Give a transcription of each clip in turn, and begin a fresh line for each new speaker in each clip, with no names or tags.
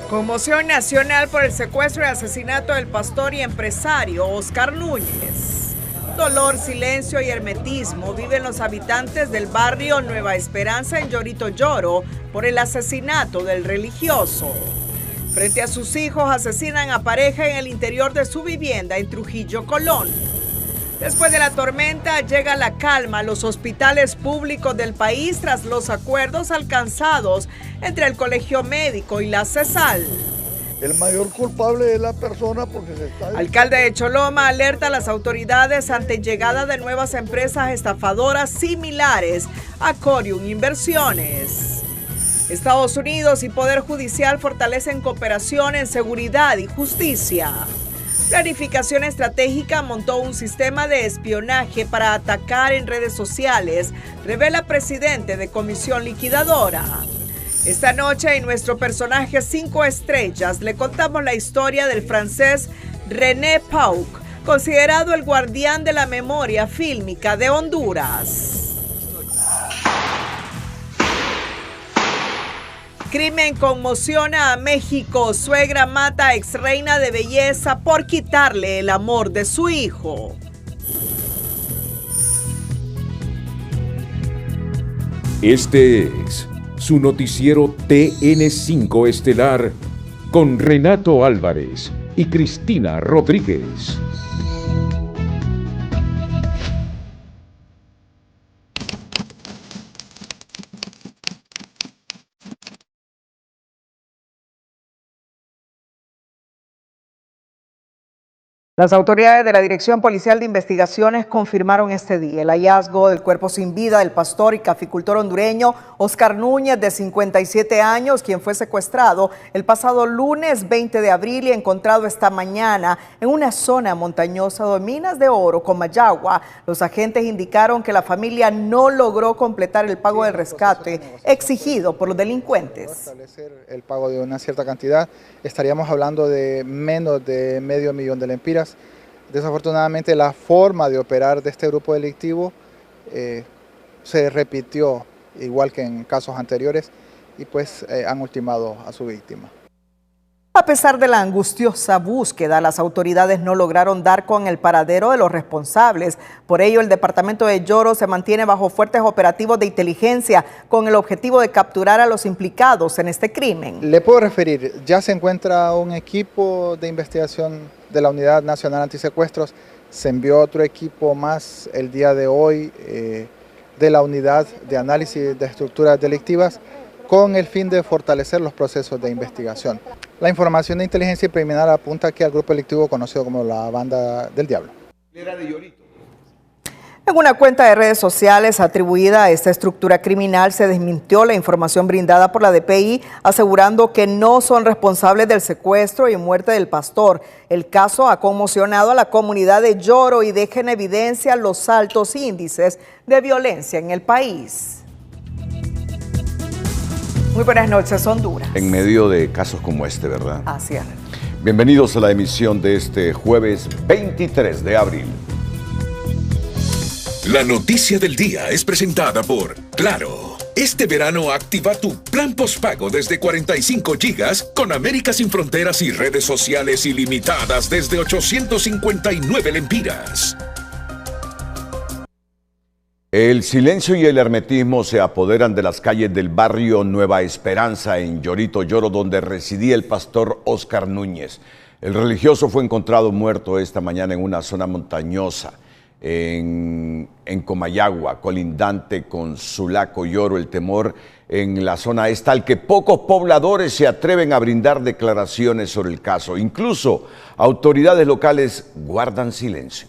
Conmoción nacional por el secuestro y asesinato del pastor y empresario Óscar Núñez. Dolor, silencio y hermetismo viven los habitantes del barrio Nueva Esperanza en Yorito Lloro por el asesinato del religioso. Frente a sus hijos asesinan a pareja en el interior de su vivienda en Trujillo, Colón. Después de la tormenta llega la calma a los hospitales públicos del país tras los acuerdos alcanzados entre el Colegio Médico y la CESAL.
El mayor culpable es la persona porque se está...
Alcalde de Choloma alerta a las autoridades ante llegada de nuevas empresas estafadoras similares a Corium Inversiones. Estados Unidos y Poder Judicial fortalecen cooperación en seguridad y justicia. Planificación Estratégica montó un sistema de espionaje para atacar en redes sociales, revela presidente de Comisión Liquidadora. Esta noche en nuestro personaje 5 estrellas le contamos la historia del francés René Pauc, considerado el guardián de la memoria fílmica de Honduras. Crimen conmociona a México. Suegra mata a exreina de belleza por quitarle el amor de su hijo.
Este es su noticiero TN5 Estelar con Renato Álvarez y Cristina Rodríguez.
Las autoridades de la Dirección Policial de Investigaciones confirmaron este día el hallazgo del cuerpo sin vida del pastor y caficultor hondureño Óscar Núñez, de 57 años, quien fue secuestrado el pasado lunes 20 de abril y encontrado esta mañana en una zona montañosa de Minas de Oro, Comayagua. Los agentes indicaron que la familia no logró completar el pago del rescate exigido por los delincuentes.
Establecer el pago de una cierta cantidad, estaríamos hablando de menos de $500,000 de lempiras. Desafortunadamente la forma de operar de este grupo delictivo se repitió igual que en casos anteriores y pues han ultimado a su víctima.
A pesar de la angustiosa búsqueda, las autoridades no lograron dar con el paradero de los responsables. Por ello, el departamento de Lloro se mantiene bajo fuertes operativos de inteligencia con el objetivo de capturar a los implicados en este crimen.
Le puedo referir, ya se encuentra un equipo de investigación de la Unidad Nacional Antisecuestros, se envió otro equipo más el día de hoy de la Unidad de Análisis de Estructuras Delictivas con el fin de fortalecer los procesos de investigación. La información de inteligencia preliminar apunta aquí al grupo delictivo conocido como la Banda del Diablo.
En una cuenta de redes sociales atribuida a esta estructura criminal se desmintió la información brindada por la DPI, asegurando que no son responsables del secuestro y muerte del pastor. El caso ha conmocionado a la comunidad de Lloro y deja en evidencia los altos índices de violencia en el país. Muy buenas noches, Honduras.
En medio de casos como este, ¿verdad?
Así es.
Bienvenidos a la emisión de este jueves 23 de abril.
La noticia del día es presentada por Claro. Este verano activa tu plan postpago desde 45 gigas con América Sin Fronteras y redes sociales ilimitadas desde 859 lempiras.
El silencio y el hermetismo se apoderan de las calles del barrio Nueva Esperanza en Yorito Lloro, donde residía el pastor Óscar Núñez. El religioso fue encontrado muerto esta mañana en una zona montañosa en Comayagua, colindante con Sulaco, Lloro. El temor en la zona es tal que pocos pobladores se atreven a brindar declaraciones sobre el caso. Incluso autoridades locales guardan silencio.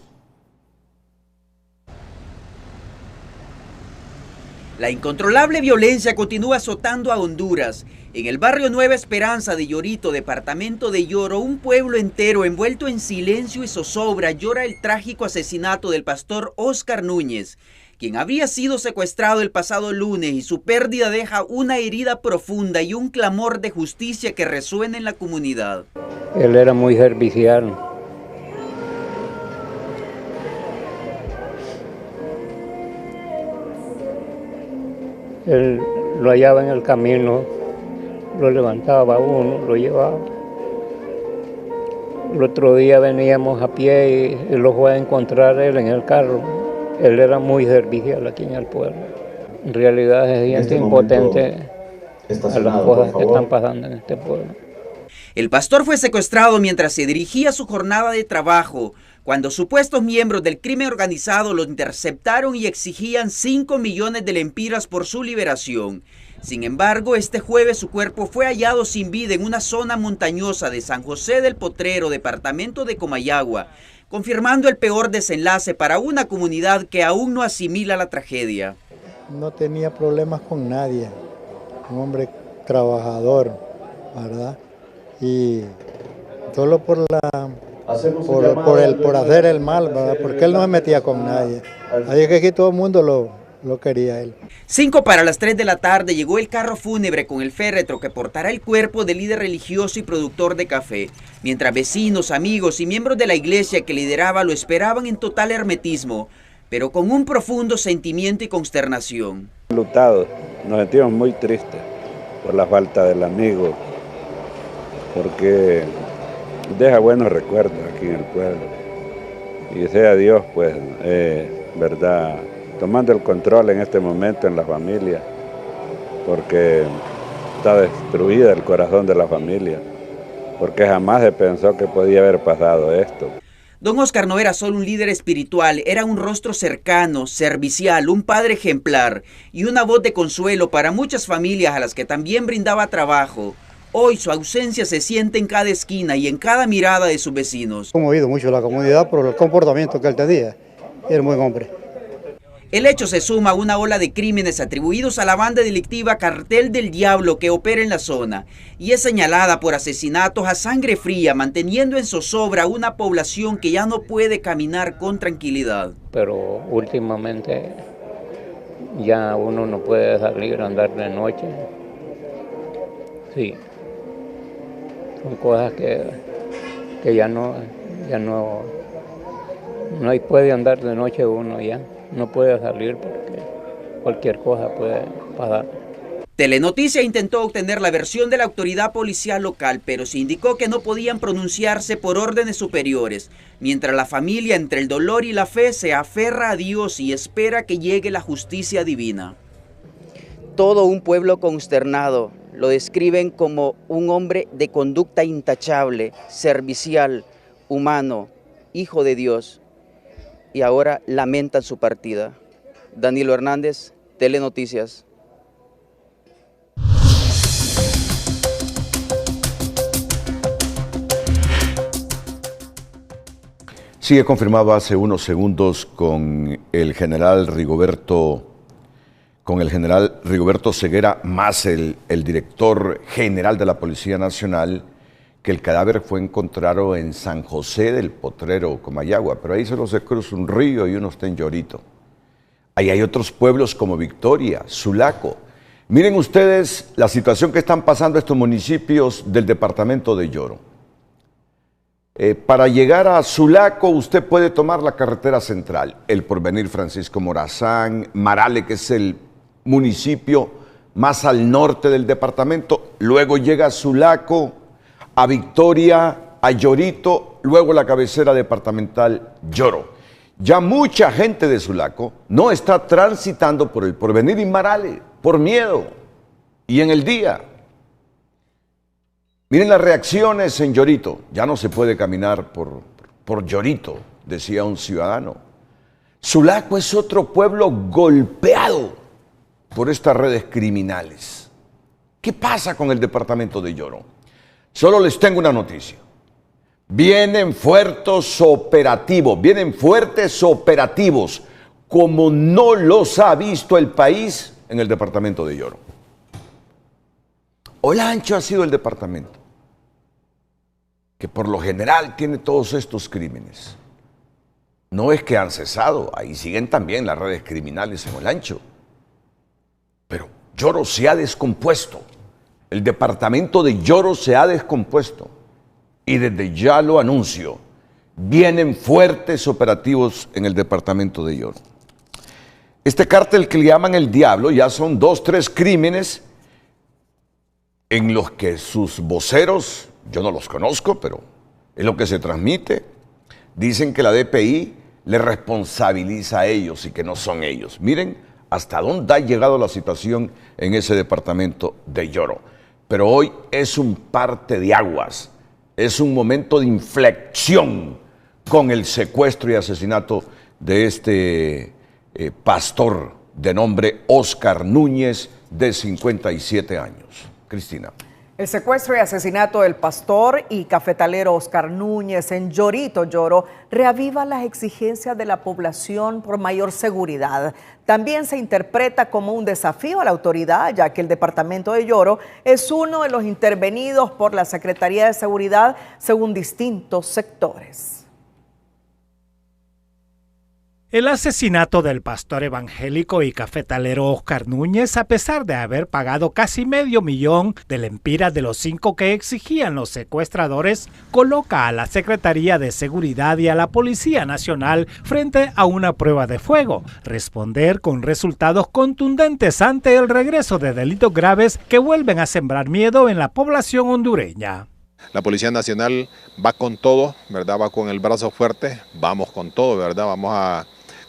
La incontrolable violencia continúa azotando a Honduras. En el barrio Nueva Esperanza de Yorito, departamento de Lloro, un pueblo entero envuelto en silencio y zozobra llora el trágico asesinato del pastor Óscar Núñez, quien habría sido secuestrado el pasado lunes, y su pérdida deja una herida profunda y un clamor de justicia que resuena en la comunidad.
Él era muy servicial. Él lo hallaba en el camino, lo levantaba uno, lo llevaba. El otro día veníamos a pie y lo fue a encontrar él en el carro. Él era muy servicial aquí en el pueblo. En realidad se siente impotente a las cosas que están pasando en este pueblo.
El pastor fue secuestrado mientras se dirigía a su jornada de trabajo, cuando supuestos miembros del crimen organizado lo interceptaron y exigían 5 millones de lempiras por su liberación. Sin embargo, este jueves su cuerpo fue hallado sin vida en una zona montañosa de San José del Potrero, departamento de Comayagua, confirmando el peor desenlace para una comunidad que aún no asimila la tragedia.
No tenía problemas con nadie, un hombre trabajador, ¿verdad? Y solo por hacer el mal, ¿verdad? Porque él no se metía con nadie. Así que aquí todo el mundo lo quería a él.
5 para las 3 de la tarde llegó el carro fúnebre con el féretro que portará el cuerpo del líder religioso y productor de café, mientras vecinos, amigos y miembros de la iglesia que lideraba lo esperaban en total hermetismo, pero con un profundo sentimiento y consternación.
Lutados, nos sentimos muy tristes por la falta del amigo, porque deja buenos recuerdos aquí en el pueblo. Y sea Dios, pues, verdad, tomando el control en este momento en la familia, porque está destruida el corazón de la familia, porque jamás se pensó que podía haber pasado esto.
Don Oscar no era solo un líder espiritual, era un rostro cercano, servicial, un padre ejemplar y una voz de consuelo para muchas familias a las que también brindaba trabajo. Hoy su ausencia se siente en cada esquina y en cada mirada de sus vecinos.
Hemos oído mucho la comunidad por el comportamiento que él tenía. Era un buen hombre.
El hecho se suma a una ola de crímenes atribuidos a la banda delictiva Cartel del Diablo que opera en la zona y es señalada por asesinatos a sangre fría, manteniendo en zozobra una población que ya no puede caminar con tranquilidad.
Pero últimamente ya uno no puede salir a andar de noche. Sí, son cosas que ya no puede andar de noche uno ya. No puede salir porque cualquier cosa puede pasar.
Telenoticia intentó obtener la versión de la autoridad policial local, pero se indicó que no podían pronunciarse por órdenes superiores, mientras la familia, entre el dolor y la fe, se aferra a Dios y espera que llegue la justicia divina. Todo un pueblo consternado lo describen como un hombre de conducta intachable, servicial, humano, hijo de Dios. Y ahora lamentan su partida. Danilo Hernández, Telenoticias.
Sí, he confirmado hace unos segundos con el general Rigoberto Ceguera, más el director general de la Policía Nacional, que el cadáver fue encontrado en San José del Potrero, Comayagua, pero ahí solo se cruza un río y uno está en Llorito. Ahí hay otros pueblos como Victoria, Sulaco. Miren ustedes la situación que están pasando estos municipios del departamento de Lloro. Para llegar a Sulaco usted puede tomar la carretera central, el Porvenir Francisco Morazán, Marale, que es el municipio más al norte del departamento, luego llega a Sulaco, a Victoria, a Llorito, luego la cabecera departamental Lloro. Ya mucha gente de Sulaco no está transitando por el Porvenir y Marale por miedo y en el día. Miren las reacciones en Llorito. Ya no se puede caminar por Llorito, decía un ciudadano. Sulaco es otro pueblo golpeado por estas redes criminales. ¿Qué pasa con el departamento de Lloro? Solo les tengo una noticia. Vienen fuertes operativos, como no los ha visto el país en el departamento de Lloro. Olancho ha sido el departamento que por lo general tiene todos estos crímenes. No es que han cesado, ahí siguen también las redes criminales en Olancho. Pero Lloro se ha descompuesto. El departamento de Lloro se ha descompuesto y desde ya lo anuncio, vienen fuertes operativos en el departamento de Lloro. Este cártel que le llaman el Diablo ya son 2, 3 crímenes en los que sus voceros, yo no los conozco, pero es lo que se transmite, dicen que la DPI le responsabiliza a ellos y que no son ellos. Miren hasta dónde ha llegado la situación en ese departamento de Yoro. Pero hoy es un parte de aguas, es un momento de inflexión con el secuestro y asesinato de este pastor de nombre Óscar Núñez, de 57 años. Cristina.
El secuestro y asesinato del pastor y cafetalero Óscar Núñez en Yorito, Yoro, reaviva las exigencias de la población por mayor seguridad. También se interpreta como un desafío a la autoridad, ya que el departamento de Yoro es uno de los intervenidos por la Secretaría de Seguridad según distintos sectores.
El asesinato del pastor evangélico y cafetalero Óscar Núñez, a pesar de haber pagado casi $500,000 de lempiras de los 5 que exigían los secuestradores, coloca a la Secretaría de Seguridad y a la Policía Nacional frente a una prueba de fuego: responder con resultados contundentes ante el regreso de delitos graves que vuelven a sembrar miedo en la población hondureña.
La Policía Nacional va con todo, ¿verdad? Va con el brazo fuerte, vamos con todo, ¿verdad?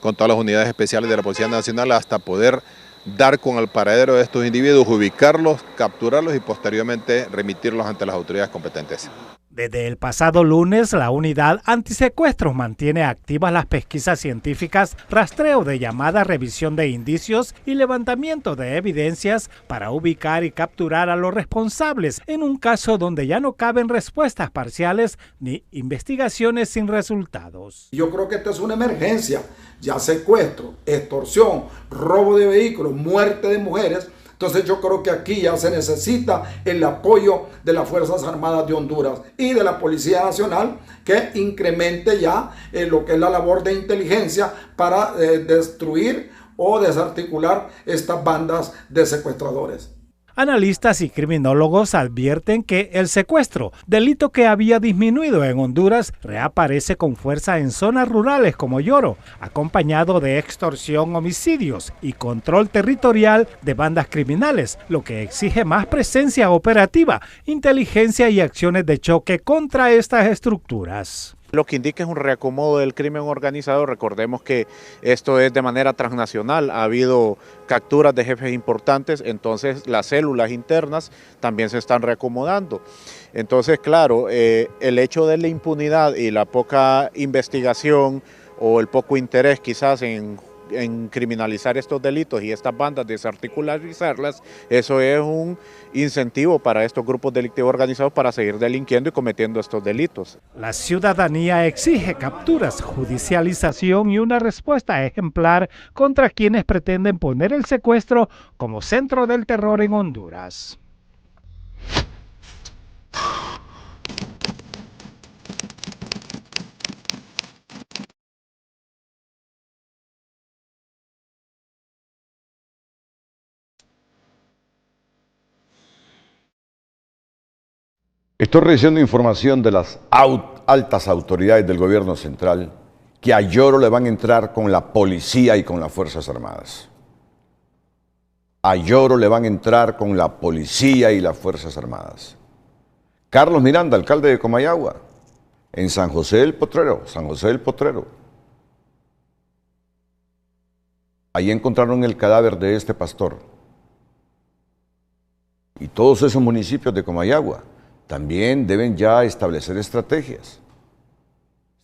Con todas las unidades especiales de la Policía Nacional hasta poder dar con el paradero de estos individuos, ubicarlos, capturarlos y posteriormente remitirlos ante las autoridades competentes.
Desde el pasado lunes, la unidad antisecuestros mantiene activas las pesquisas científicas, rastreo de llamadas, revisión de indicios y levantamiento de evidencias para ubicar y capturar a los responsables en un caso donde ya no caben respuestas parciales ni investigaciones sin resultados.
Yo creo que esto es una emergencia, ya secuestro, extorsión, robo de vehículos, muerte de mujeres. Entonces yo creo que aquí ya se necesita el apoyo de las Fuerzas Armadas de Honduras y de la Policía Nacional, que incremente ya lo que es la labor de inteligencia para destruir o desarticular estas bandas de secuestradores.
Analistas y criminólogos advierten que el secuestro, delito que había disminuido en Honduras, reaparece con fuerza en zonas rurales como Yoro, acompañado de extorsión, homicidios y control territorial de bandas criminales, lo que exige más presencia operativa, inteligencia y acciones de choque contra estas estructuras.
Lo que indica es un reacomodo del crimen organizado. Recordemos que esto es de manera transnacional, ha habido capturas de jefes importantes, entonces las células internas también se están reacomodando. Entonces, claro, el hecho de la impunidad y la poca investigación o el poco interés quizás en criminalizar estos delitos y estas bandas, desarticularizarlas, eso es un incentivo para estos grupos delictivos organizados para seguir delinquiendo y cometiendo estos delitos.
La ciudadanía exige capturas, judicialización y una respuesta ejemplar contra quienes pretenden poner el secuestro como centro del terror en Honduras.
Estoy recibiendo información de las altas autoridades del gobierno central que a Yoro le van a entrar con la policía y con las Fuerzas Armadas. A Yoro le van a entrar con la policía y las Fuerzas Armadas. Carlos Miranda, alcalde de Comayagua, en San José del Potrero, Ahí encontraron el cadáver de este pastor. Y todos esos municipios de Comayagua también deben ya establecer estrategias.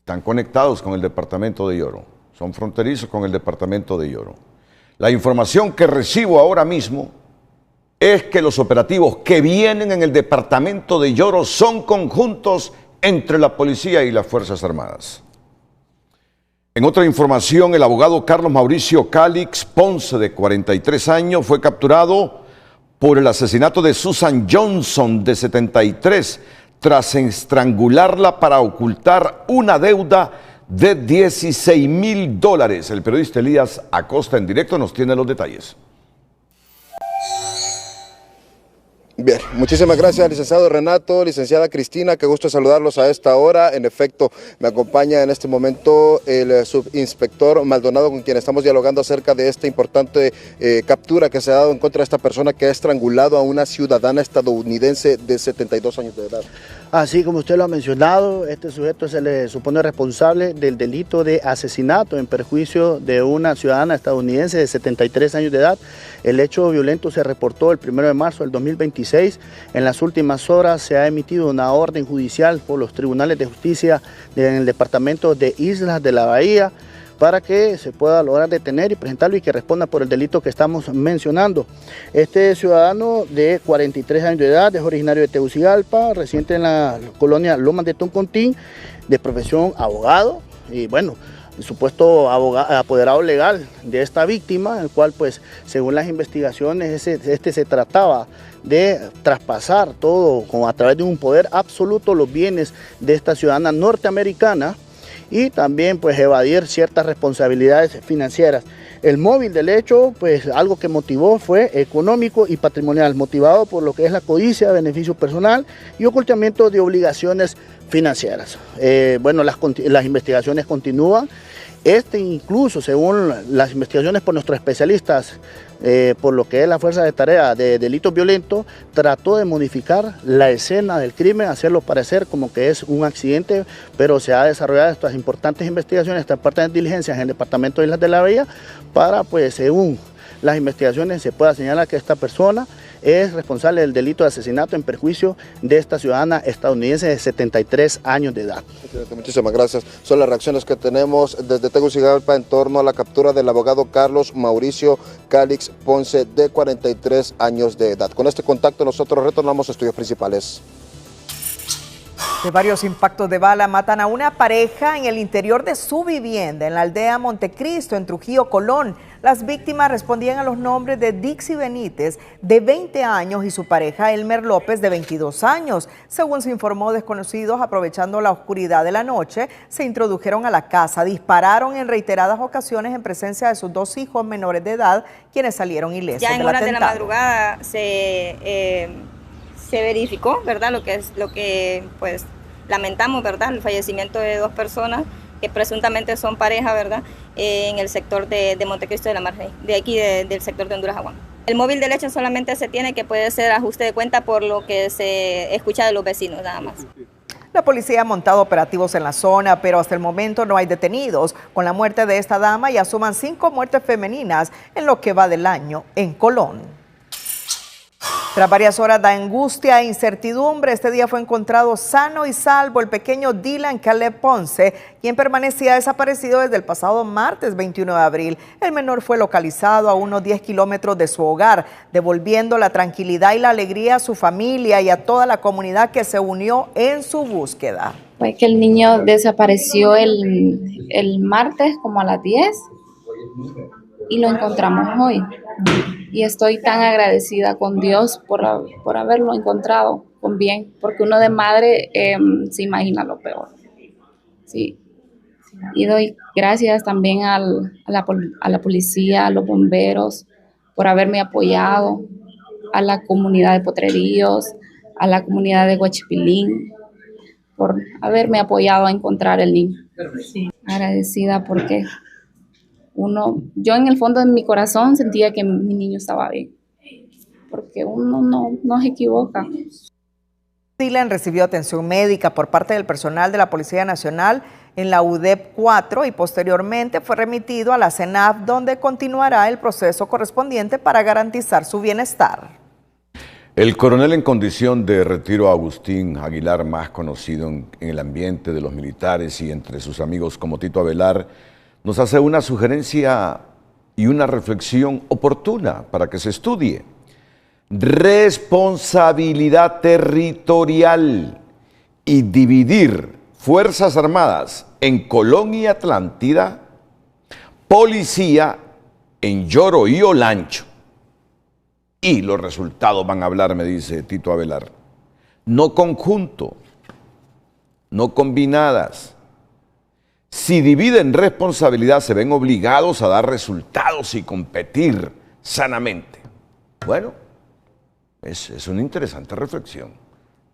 Están conectados con el departamento de Yoro, son fronterizos con el departamento de Yoro. La información que recibo ahora mismo es que los operativos que vienen en el departamento de Yoro son conjuntos entre la policía y las Fuerzas Armadas. En otra información, el abogado Carlos Mauricio Calix Ponce, de 43 años, fue capturado por el asesinato de Susan Johnson, de 73, tras estrangularla para ocultar una deuda de $16,000. El periodista Elías Acosta en directo nos tiene los detalles.
Bien, muchísimas gracias, licenciado Renato, licenciada Cristina, qué gusto saludarlos a esta hora. En efecto, me acompaña en este momento el subinspector Maldonado, con quien estamos dialogando acerca de esta importante captura que se ha dado en contra de esta persona que ha estrangulado a una ciudadana estadounidense de 72 años de edad.
Así como usted lo ha mencionado, este sujeto se le supone responsable del delito de asesinato en perjuicio de una ciudadana estadounidense de 73 años de edad. El hecho violento se reportó el 1 de marzo del 2026. En las últimas horas se ha emitido una orden judicial por los tribunales de justicia en el departamento de Islas de la Bahía para que se pueda lograr detener y presentarlo y que responda por el delito que estamos mencionando. Este ciudadano de 43 años de edad es originario de Tegucigalpa, residente en la colonia Lomas de Toncontín, de profesión abogado y bueno, supuesto apoderado legal de esta víctima, el cual pues según las investigaciones se trataba de traspasar todo a través de un poder absoluto los bienes de esta ciudadana norteamericana y también pues evadir ciertas responsabilidades financieras. El móvil del hecho, pues algo que motivó fue económico y patrimonial, motivado por lo que es la codicia, beneficio personal y ocultamiento de obligaciones financieras. Bueno, las investigaciones continúan. Incluso según las investigaciones por nuestros especialistas, por lo que es la Fuerza de Tarea de Delitos Violentos, trató de modificar la escena del crimen, hacerlo parecer como que es un accidente, pero se ha desarrollado estas importantes investigaciones, estas partes de diligencias en el departamento de Islas de la Bahía, para pues según las investigaciones se pueda señalar que esta persona es responsable del delito de asesinato en perjuicio de esta ciudadana estadounidense de 73 años de edad.
Muchísimas gracias. Son las reacciones que tenemos desde Tegucigalpa en torno a la captura del abogado Carlos Mauricio Calix Ponce, de 43 años de edad. Con este contacto nosotros retornamos a estudios principales.
De varios impactos de bala matan a una pareja en el interior de su vivienda en la aldea Montecristo, en Trujillo, Colón. Las víctimas respondían a los nombres de Dixie Benítez, de 20 años, y su pareja Elmer López, de 22 años. Según se informó, desconocidos, aprovechando la oscuridad de la noche, se introdujeron a la casa, dispararon en reiteradas ocasiones en presencia de sus dos hijos menores de edad, quienes salieron ilesos del atentado.
Ya en horas de la madrugada se verificó, ¿verdad? Lo que pues lamentamos, ¿verdad? El fallecimiento de dos personas que presuntamente son pareja, ¿verdad? En el sector de Montecristo de la Margen, de aquí del sector de Honduras Aguán. El móvil del hecho solamente se tiene, que puede ser ajuste de cuenta por lo que se escucha de los vecinos, nada más.
La policía ha montado operativos en la zona, pero hasta el momento no hay detenidos. Con la muerte de esta dama ya suman 5 muertes femeninas en lo que va del año en Colón. Tras varias horas de angustia e incertidumbre, este día fue encontrado sano y salvo el pequeño Dylan Caleb Ponce, quien permanecía desaparecido desde el pasado martes 21 de abril. El menor fue localizado a unos 10 kilómetros de su hogar, devolviendo la tranquilidad y la alegría a su familia y a toda la comunidad que se unió en su búsqueda.
Fue que el niño desapareció el martes como a las 10 y lo encontramos hoy. Y estoy tan agradecida con Dios por haberlo encontrado con bien, porque uno de madre se imagina lo peor. Sí. Y doy gracias también a la policía, a los bomberos, por haberme apoyado, a la comunidad de Potrerillos, a la comunidad de Huachipilín, por haberme apoyado a encontrar el niño. Sí. Agradecida porque yo en el fondo de mi corazón sentía que mi niño estaba bien, porque uno no se equivoca.
Dylan recibió atención médica por parte del personal de la Policía Nacional en la UDEP 4 y posteriormente fue remitido a la CENAF, donde continuará el proceso correspondiente para garantizar su bienestar.
El coronel en condición de retiro Agustín Aguilar, más conocido en el ambiente de los militares y entre sus amigos como Tito Avelar, nos hace una sugerencia y una reflexión oportuna para que se estudie. Responsabilidad territorial y dividir Fuerzas Armadas en Colón y Atlántida, policía en Yoro y Olancho. Y los resultados van a hablar, me dice Tito Avelar. No conjunto, no combinadas. Si dividen responsabilidad, se ven obligados a dar resultados y competir sanamente. Bueno, Es una interesante reflexión.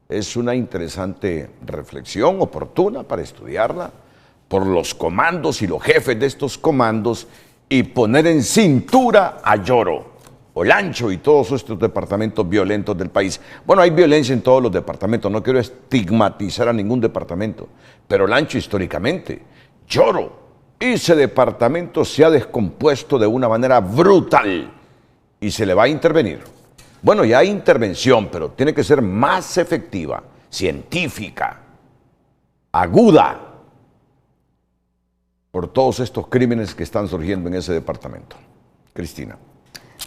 Es una interesante reflexión oportuna para estudiarla por los comandos y los jefes de estos comandos y poner en cintura a Yoro, Olancho y todos estos departamentos violentos del país. Bueno, hay violencia en todos los departamentos, no quiero estigmatizar a ningún departamento, pero Olancho históricamente, Yoro, ese departamento se ha descompuesto de una manera brutal y se le va a intervenir. Bueno, ya hay intervención, pero tiene que ser más efectiva, científica, aguda, por todos estos crímenes que están surgiendo en ese departamento. Cristina.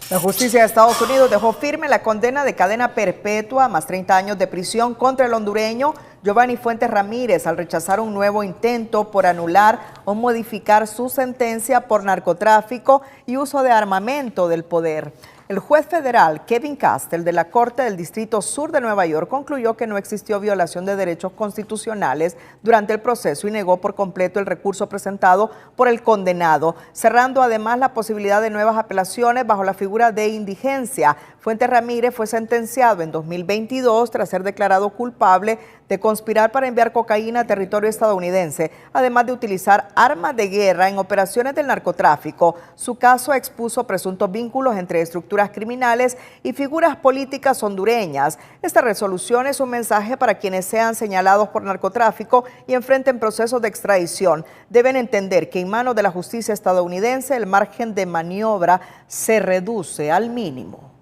La justicia de Estados Unidos dejó firme la condena de cadena perpetua más 30 años de prisión contra el hondureño Giovanni Fuentes Ramírez al rechazar un nuevo intento por anular o modificar su sentencia por narcotráfico y uso de armamento del poder. El juez federal Kevin Castle de la Corte del Distrito Sur de Nueva York concluyó que no existió violación de derechos constitucionales durante el proceso y negó por completo el recurso presentado por el condenado, cerrando además la posibilidad de nuevas apelaciones bajo la figura de indigencia. Fuentes Ramírez fue sentenciado en 2022 tras ser declarado culpable de conspirar para enviar cocaína a territorio estadounidense, además de utilizar armas de guerra en operaciones del narcotráfico. Su caso expuso presuntos vínculos entre estructuras criminales y figuras políticas hondureñas. Esta resolución es un mensaje para quienes sean señalados por narcotráfico y enfrenten procesos de extradición. Deben entender que en manos de la justicia estadounidense el margen de maniobra se reduce al mínimo.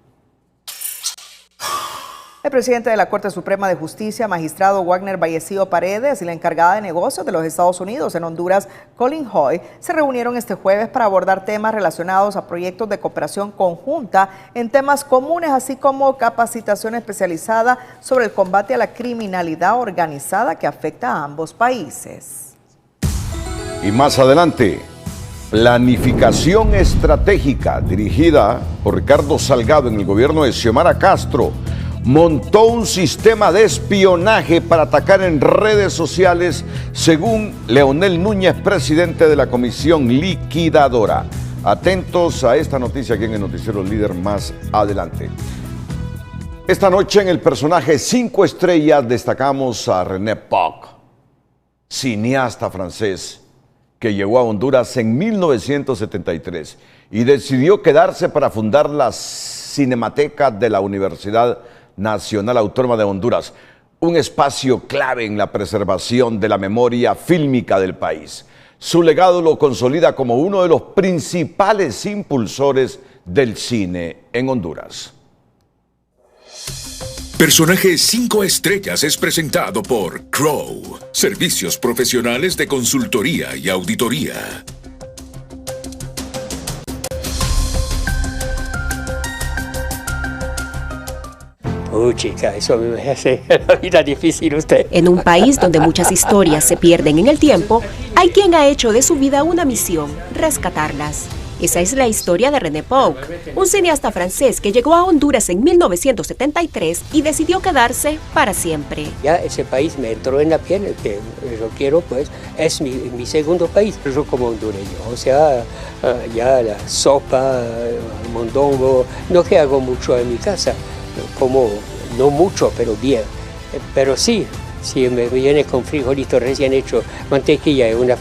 El presidente de la Corte Suprema de Justicia, magistrado Wagner Vallecillo Paredes, y la encargada de negocios de los Estados Unidos en Honduras, Colin Hoy, se reunieron este jueves para abordar temas relacionados a proyectos de cooperación conjunta en temas comunes, así como capacitación especializada sobre el combate a la criminalidad organizada que afecta a ambos países.
Y más adelante, planificación estratégica dirigida por Ricardo Salgado en el gobierno de Xiomara Castro montó un sistema de espionaje para atacar en redes sociales, según Leonel Núñez, presidente de la Comisión Liquidadora. Atentos a esta noticia aquí en el Noticiero Líder más adelante. Esta noche en el personaje 5 estrellas destacamos a René Poc, cineasta francés que llegó a Honduras en 1973 y decidió quedarse para fundar la Cinemateca de la Universidad Nacional Autónoma de Honduras, un espacio clave en la preservación de la memoria fílmica del país. Su legado lo consolida como uno de los principales impulsores del cine en Honduras.
Personaje 5 estrellas es presentado por Crow, servicios profesionales de consultoría y auditoría.
Chica, eso a mí me hace la vida difícil usted.
En un país donde muchas historias se pierden en el tiempo, hay quien ha hecho de su vida una misión, rescatarlas. Esa es la historia de René Poc, un cineasta francés que llegó a Honduras en 1973 y decidió quedarse para siempre.
Ya ese país me entró en la piel, que yo quiero, pues, es mi segundo país. Yo como hondureño, o sea, ya la sopa, mondongo, no que hago mucho en mi casa, como no mucho, pero bien. Pero sí, si me viene con frijolito recién hecho, mantequilla y una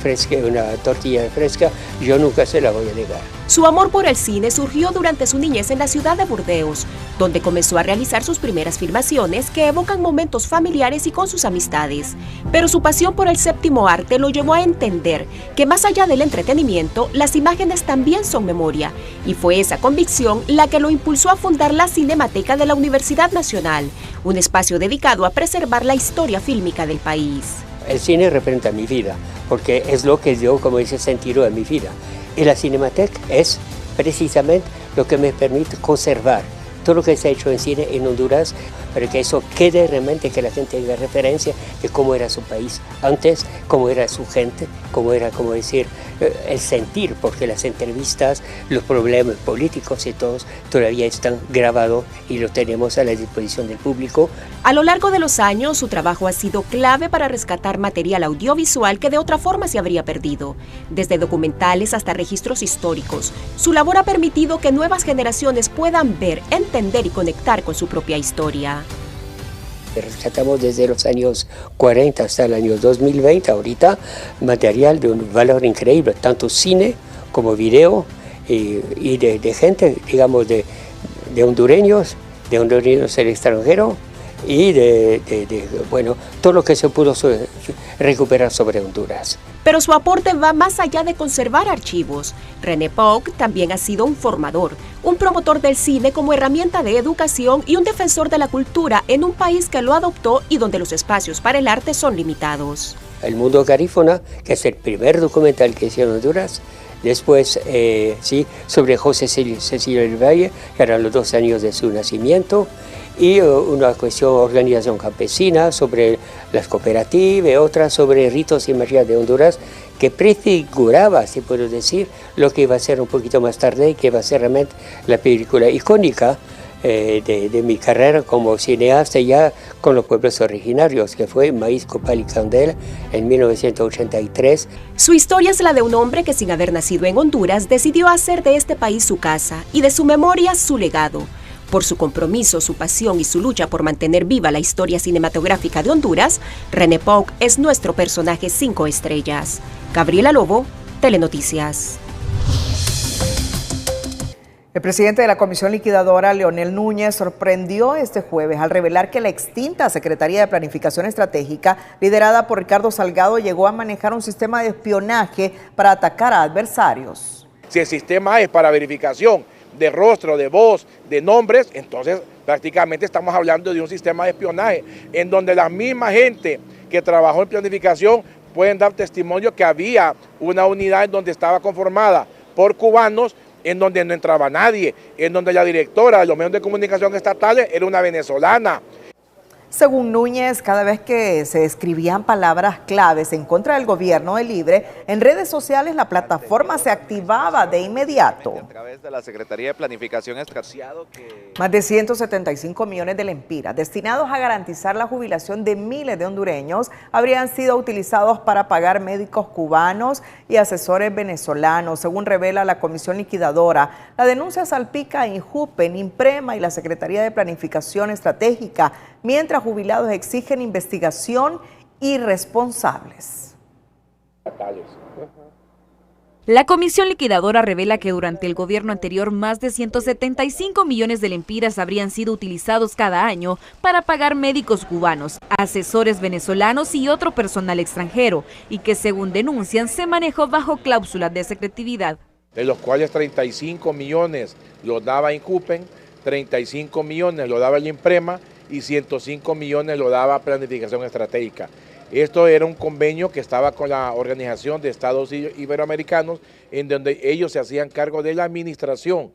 tortilla fresca, yo nunca se la voy a negar.
Su amor por el cine surgió durante su niñez en la ciudad de Burdeos, donde comenzó a realizar sus primeras filmaciones que evocan momentos familiares y con sus amistades. Pero su pasión por el séptimo arte lo llevó a entender que más allá del entretenimiento, las imágenes también son memoria. Y fue esa convicción la que lo impulsó a fundar la Cinemateca de la Universidad Nacional, un espacio dedicado a preservar la historia fílmica del país.
El cine representa mi vida, porque es lo que yo, como dice, sentido en mi vida. Y la Cinemateca es precisamente lo que me permite conservar todo lo que se ha hecho en cine en Honduras, para que eso quede realmente, que la gente tenga referencia de cómo era su país antes, cómo era su gente como decir, el sentir, porque las entrevistas, los problemas políticos y todos todavía están grabados y los tenemos a la disposición del público.
A lo largo de los años, su trabajo ha sido clave para rescatar material audiovisual que de otra forma se habría perdido. Desde documentales hasta registros históricos, su labor ha permitido que nuevas generaciones puedan ver, entender y conectar con su propia historia.
Rescatamos desde los años 40 hasta el año 2020, ahorita, material de un valor increíble, tanto cine como video y de gente, digamos, de hondureños del extranjero y bueno, todo lo que se pudo recuperar sobre Honduras.
Pero su aporte va más allá de conservar archivos. René Pauk también ha sido un formador, un promotor del cine como herramienta de educación y un defensor de la cultura en un país que lo adoptó y donde los espacios para el arte son limitados.
El Mundo Garífuna, que es el primer documental que hicieron en Honduras. Después, sobre José Cecilio del Valle, que eran los 12 años de su nacimiento, y una cuestión organización campesina sobre las cooperativas y otra sobre ritos y magias de Honduras, que prefiguraba, si puedo decir, lo que iba a ser un poquito más tarde y que va a ser realmente la película icónica de mi carrera como cineasta ya con los pueblos originarios, que fue Maíz, Copal y Candela en 1983.
Su historia es la de un hombre que sin haber nacido en Honduras decidió hacer de este país su casa y de su memoria su legado. Por su compromiso, su pasión y su lucha por mantener viva la historia cinematográfica de Honduras, René Pauk es nuestro personaje 5 estrellas. Gabriela Lobo, Telenoticias.
El presidente de la Comisión Liquidadora, Leonel Núñez, sorprendió este jueves al revelar que la extinta Secretaría de Planificación Estratégica, liderada por Ricardo Salgado, llegó a manejar un sistema de espionaje para atacar a adversarios.
Si el sistema es para verificación de rostro, de voz, de nombres, entonces prácticamente estamos hablando de un sistema de espionaje en donde la misma gente que trabajó en planificación pueden dar testimonio que había una unidad en donde estaba conformada por cubanos, en donde no entraba nadie, en donde la directora de los medios de comunicación estatales era una venezolana.
Según Núñez, cada vez que se escribían palabras claves en contra del gobierno de Libre, en redes sociales la plataforma se activaba de inmediato.
A través de la Secretaría de Planificación Estratégica.
Más de 175 millones de lempiras destinados a garantizar la jubilación de miles de hondureños habrían sido utilizados para pagar médicos cubanos y asesores venezolanos, según revela la Comisión Liquidadora. La denuncia salpica a Injupen, Imprema y la Secretaría de Planificación Estratégica, mientras jubilados exigen investigación y responsables.
La Comisión Liquidadora revela que durante el gobierno anterior más de 175 millones de lempiras habrían sido utilizados cada año para pagar médicos cubanos, asesores venezolanos y otro personal extranjero, y que según denuncian se manejó bajo cláusulas de secretividad.
De los cuales 35 millones los daba Injupen, 35 millones lo daba el Imprema y 105 millones lo daba Planificación Estratégica. Esto era un convenio que estaba con la Organización de Estados Iberoamericanos, en donde ellos se hacían cargo de la administración,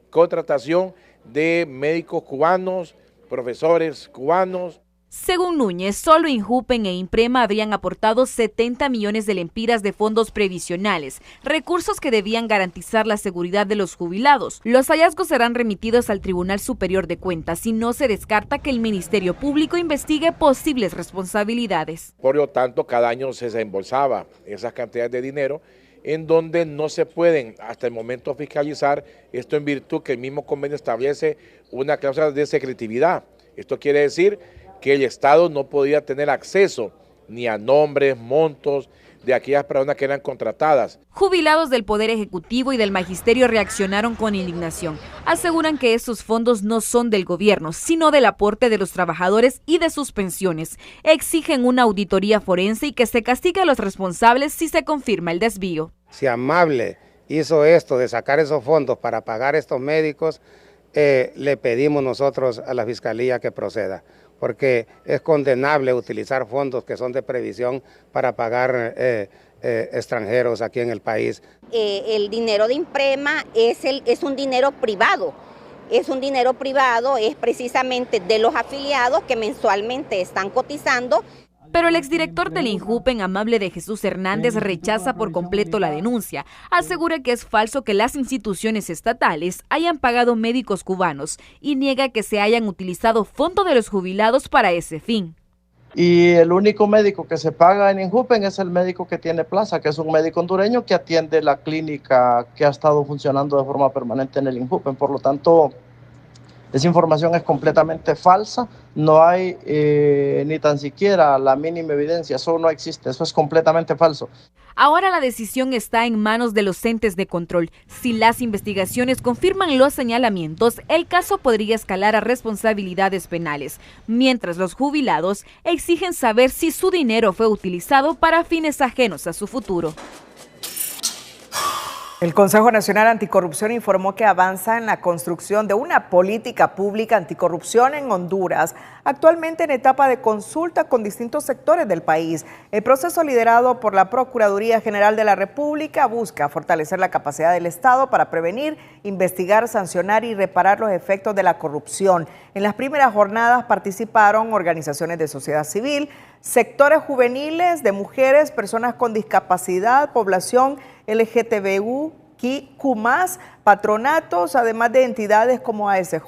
contratación de médicos cubanos, profesores cubanos.
Según Núñez, solo Injupen e Imprema habrían aportado 70 millones de lempiras de fondos previsionales, recursos que debían garantizar la seguridad de los jubilados. Los hallazgos serán remitidos al Tribunal Superior de Cuentas y no se descarta que el Ministerio Público investigue posibles responsabilidades.
Por lo tanto, cada año se desembolsaba esas cantidades de dinero en donde no se pueden hasta el momento fiscalizar, esto en virtud que el mismo convenio establece una cláusula de secretividad. Esto quiere decir que el Estado no podía tener acceso ni a nombres, montos de aquellas personas que eran contratadas.
Jubilados del Poder Ejecutivo y del Magisterio reaccionaron con indignación. Aseguran que esos fondos no son del gobierno, sino del aporte de los trabajadores y de sus pensiones. Exigen una auditoría forense y que se castigue a los responsables si se confirma el desvío.
Si Amable hizo esto de sacar esos fondos para pagar estos médicos, le pedimos nosotros a la Fiscalía que proceda, porque es condenable utilizar fondos que son de previsión para pagar extranjeros aquí en el país.
El dinero de Imprema es un dinero privado. Es un dinero privado, es precisamente de los afiliados que mensualmente están cotizando.
Pero el exdirector del INJUPEN, Amable de Jesús Hernández, rechaza por completo la denuncia. Asegura que es falso que las instituciones estatales hayan pagado médicos cubanos y niega que se hayan utilizado fondos de los jubilados para ese fin.
Y el único médico que se paga en INJUPEN es el médico que tiene plaza, que es un médico hondureño que atiende la clínica que ha estado funcionando de forma permanente en el INJUPEN. Por lo tanto, esa información es completamente falsa, no hay ni tan siquiera la mínima evidencia, eso no existe, eso es completamente falso.
Ahora la decisión está en manos de los entes de control. Si las investigaciones confirman los señalamientos, el caso podría escalar a responsabilidades penales, mientras los jubilados exigen saber si su dinero fue utilizado para fines ajenos a su futuro.
El Consejo Nacional Anticorrupción informó que avanza en la construcción de una política pública anticorrupción en Honduras, actualmente en etapa de consulta con distintos sectores del país. El proceso liderado por la Procuraduría General de la República busca fortalecer la capacidad del Estado para prevenir, investigar, sancionar y reparar los efectos de la corrupción. En las primeras jornadas participaron organizaciones de sociedad civil, sectores juveniles, de mujeres, personas con discapacidad, población LGTBIQ+, patronatos, además de entidades como ASJ,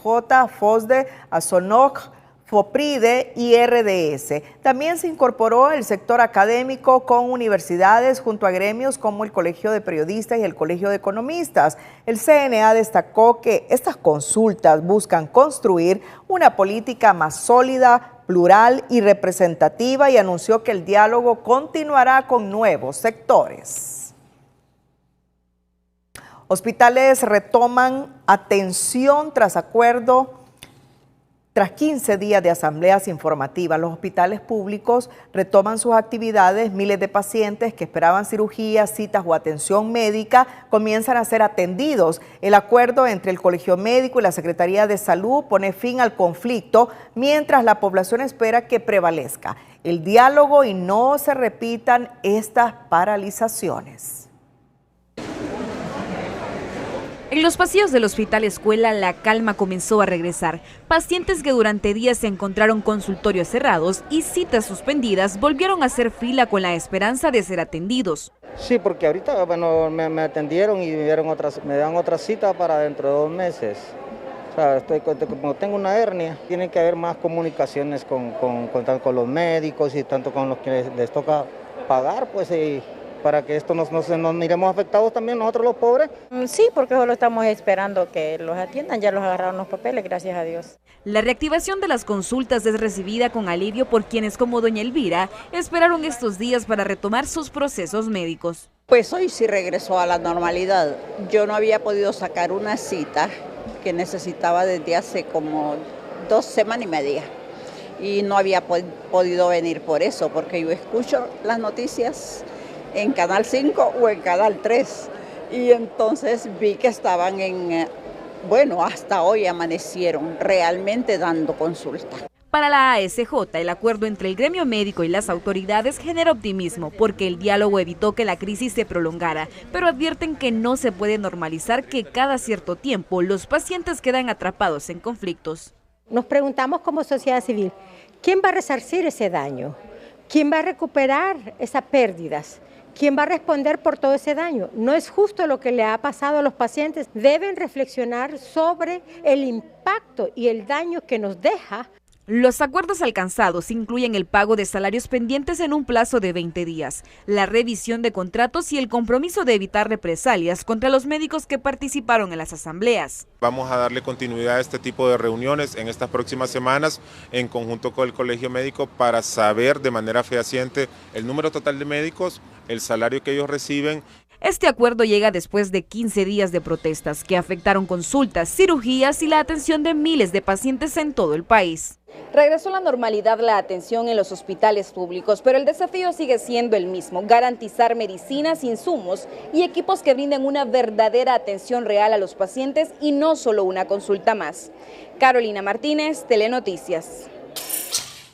FOSDE, ASONOC, FOPRIDE y RDS. También se incorporó el sector académico con universidades junto a gremios como el Colegio de Periodistas y el Colegio de Economistas. El CNA destacó que estas consultas buscan construir una política más sólida, plural y representativa y anunció que el diálogo continuará con nuevos sectores. Hospitales retoman atención tras 15 días de asambleas informativas. Los hospitales públicos retoman sus actividades. Miles de pacientes que esperaban cirugías, citas o atención médica comienzan a ser atendidos. El acuerdo entre el Colegio Médico y la Secretaría de Salud pone fin al conflicto, mientras la población espera que prevalezca el diálogo y no se repitan estas paralizaciones.
En los pasillos del Hospital Escuela, la calma comenzó a regresar. Pacientes que durante días se encontraron consultorios cerrados y citas suspendidas volvieron a hacer fila con la esperanza de ser atendidos.
Sí, porque ahorita bueno, me atendieron y me dan otra cita para dentro de 2 meses. O sea, como tengo una hernia, tiene que haber más comunicaciones tanto con los médicos y tanto con los que les toca pagar, pues para que esto nos miremos afectados también nosotros los pobres.
Sí, porque solo estamos esperando que los atiendan, ya los agarraron los papeles, gracias a Dios.
La reactivación de las consultas es recibida con alivio por quienes, como doña Elvira, esperaron estos días para retomar sus procesos médicos.
Pues hoy sí regresó a la normalidad. Yo no había podido sacar una cita que necesitaba desde hace como 2 semanas y media. Y no había podido venir por eso, porque yo escucho las noticias en Canal 5 o en Canal 3. Y entonces vi que estaban hasta hoy amanecieron realmente dando consulta.
Para la ASJ, el acuerdo entre el gremio médico y las autoridades genera optimismo porque el diálogo evitó que la crisis se prolongara, pero advierten que no se puede normalizar que cada cierto tiempo los pacientes quedan atrapados en conflictos.
Nos preguntamos como sociedad civil, ¿quién va a resarcir ese daño? ¿Quién va a recuperar esas pérdidas? ¿Quién va a responder por todo ese daño? No es justo lo que le ha pasado a los pacientes. Deben reflexionar sobre el impacto y el daño que nos deja.
Los acuerdos alcanzados incluyen el pago de salarios pendientes en un plazo de 20 días, la revisión de contratos y el compromiso de evitar represalias contra los médicos que participaron en las asambleas.
Vamos a darle continuidad a este tipo de reuniones en estas próximas semanas en conjunto con el Colegio Médico para saber de manera fehaciente el número total de médicos, el salario que ellos reciben.
Este acuerdo llega después de 15 días de protestas que afectaron consultas, cirugías y la atención de miles de pacientes en todo el país.
Regresó a la normalidad la atención en los hospitales públicos, pero el desafío sigue siendo el mismo: garantizar medicinas, insumos y equipos que brinden una verdadera atención real a los pacientes y no solo una consulta más. Carolina Martínez, Telenoticias.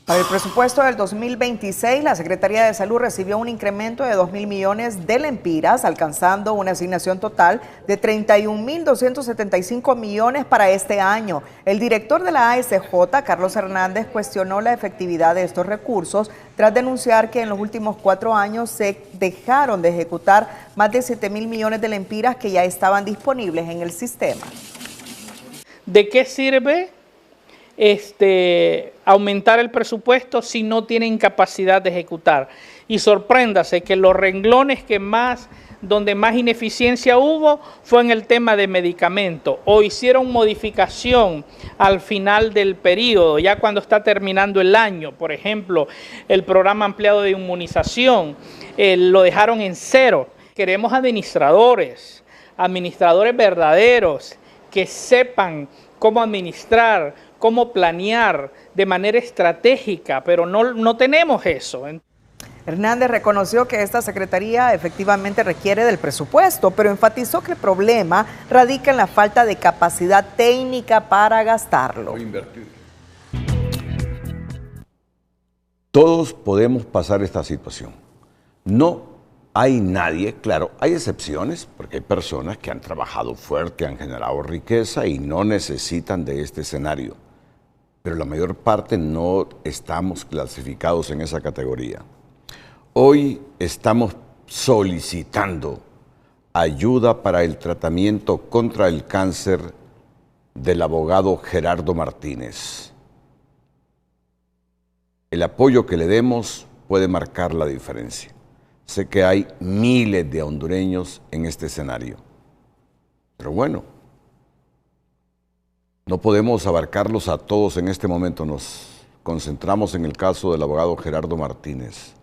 Para el presupuesto del 2026, la Secretaría de Salud recibió un incremento de 2.000 millones de lempiras, alcanzando una asignación total de 31.275 millones para este año. El director de la ASJ, Carlos Hernández, cuestionó la efectividad de estos recursos tras denunciar que en los últimos 4 años se dejaron de ejecutar más de 7.000 millones de lempiras que ya estaban disponibles en el sistema.
¿De qué sirve aumentar el presupuesto si no tienen capacidad de ejecutar? Y sorpréndase que los renglones donde más ineficiencia hubo fue en el tema de medicamentos, o hicieron modificación al final del periodo, ya cuando está terminando el año. Por ejemplo, el programa ampliado de inmunización lo dejaron en 0. Queremos administradores verdaderos que sepan cómo administrar, cómo planear de manera estratégica, pero no tenemos eso.
Hernández reconoció que esta secretaría efectivamente requiere del presupuesto, pero enfatizó que el problema radica en la falta de capacidad técnica para gastarlo.
Todos podemos pasar esta situación. No hay nadie, claro, hay excepciones, porque hay personas que han trabajado fuerte, han generado riqueza y no necesitan de este escenario. Pero la mayor parte no estamos clasificados en esa categoría. Hoy estamos solicitando ayuda para el tratamiento contra el cáncer del abogado Gerardo Martínez. El apoyo que le demos puede marcar la diferencia. Sé que hay miles de hondureños en este escenario, pero bueno, no podemos abarcarlos a todos en este momento. Nos concentramos en el caso del abogado Gerardo Martínez.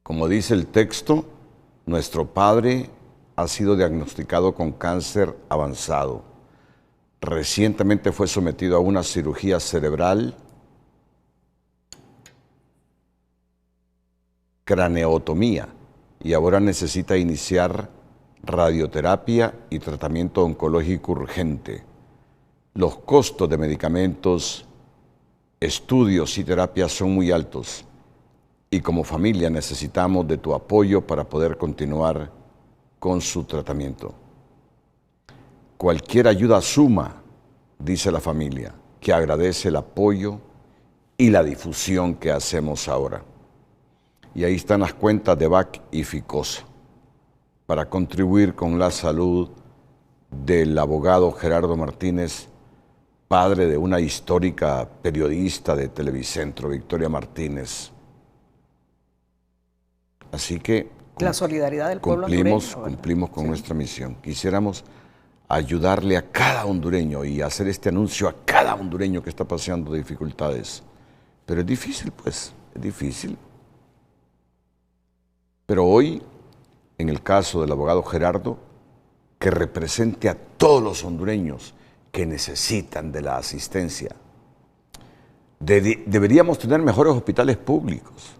Como dice el texto, nuestro padre ha sido diagnosticado con cáncer avanzado. Recientemente fue sometido a una cirugía cerebral, craneotomía, y ahora necesita iniciar radioterapia y tratamiento oncológico urgente. Los costos de medicamentos, estudios y terapias son muy altos y como familia necesitamos de tu apoyo para poder continuar con su tratamiento. Cualquier ayuda suma, dice la familia, que agradece el apoyo y la difusión que hacemos ahora. Y ahí están las cuentas de BAC y FICOSA para contribuir con la salud del abogado Gerardo Martínez, padre de una histórica periodista de Televicentro, Victoria Martínez. Así que
la solidaridad del pueblo
cumplimos con nuestra misión. Quisiéramos ayudarle a cada hondureño y hacer este anuncio a cada hondureño que está pasando dificultades. Pero es difícil, pues, es difícil. Pero hoy, en el caso del abogado Gerardo, que represente a todos los hondureños que necesitan de la asistencia, deberíamos tener mejores hospitales públicos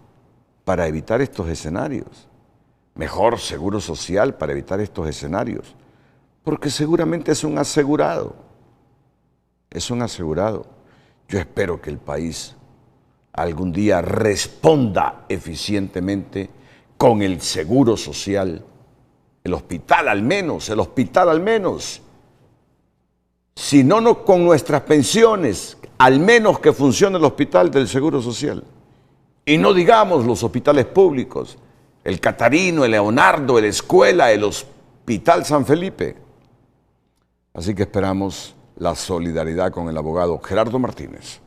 para evitar estos escenarios, mejor seguro social para evitar estos escenarios, porque seguramente es un asegurado, Yo espero que el país algún día responda eficientemente con el seguro social, el hospital al menos, si no con nuestras pensiones, al menos que funcione el hospital del seguro social. Y no digamos los hospitales públicos, el Catarino, el Leonardo, el Escuela, el Hospital San Felipe. Así que esperamos la solidaridad con el abogado Gerardo Martínez.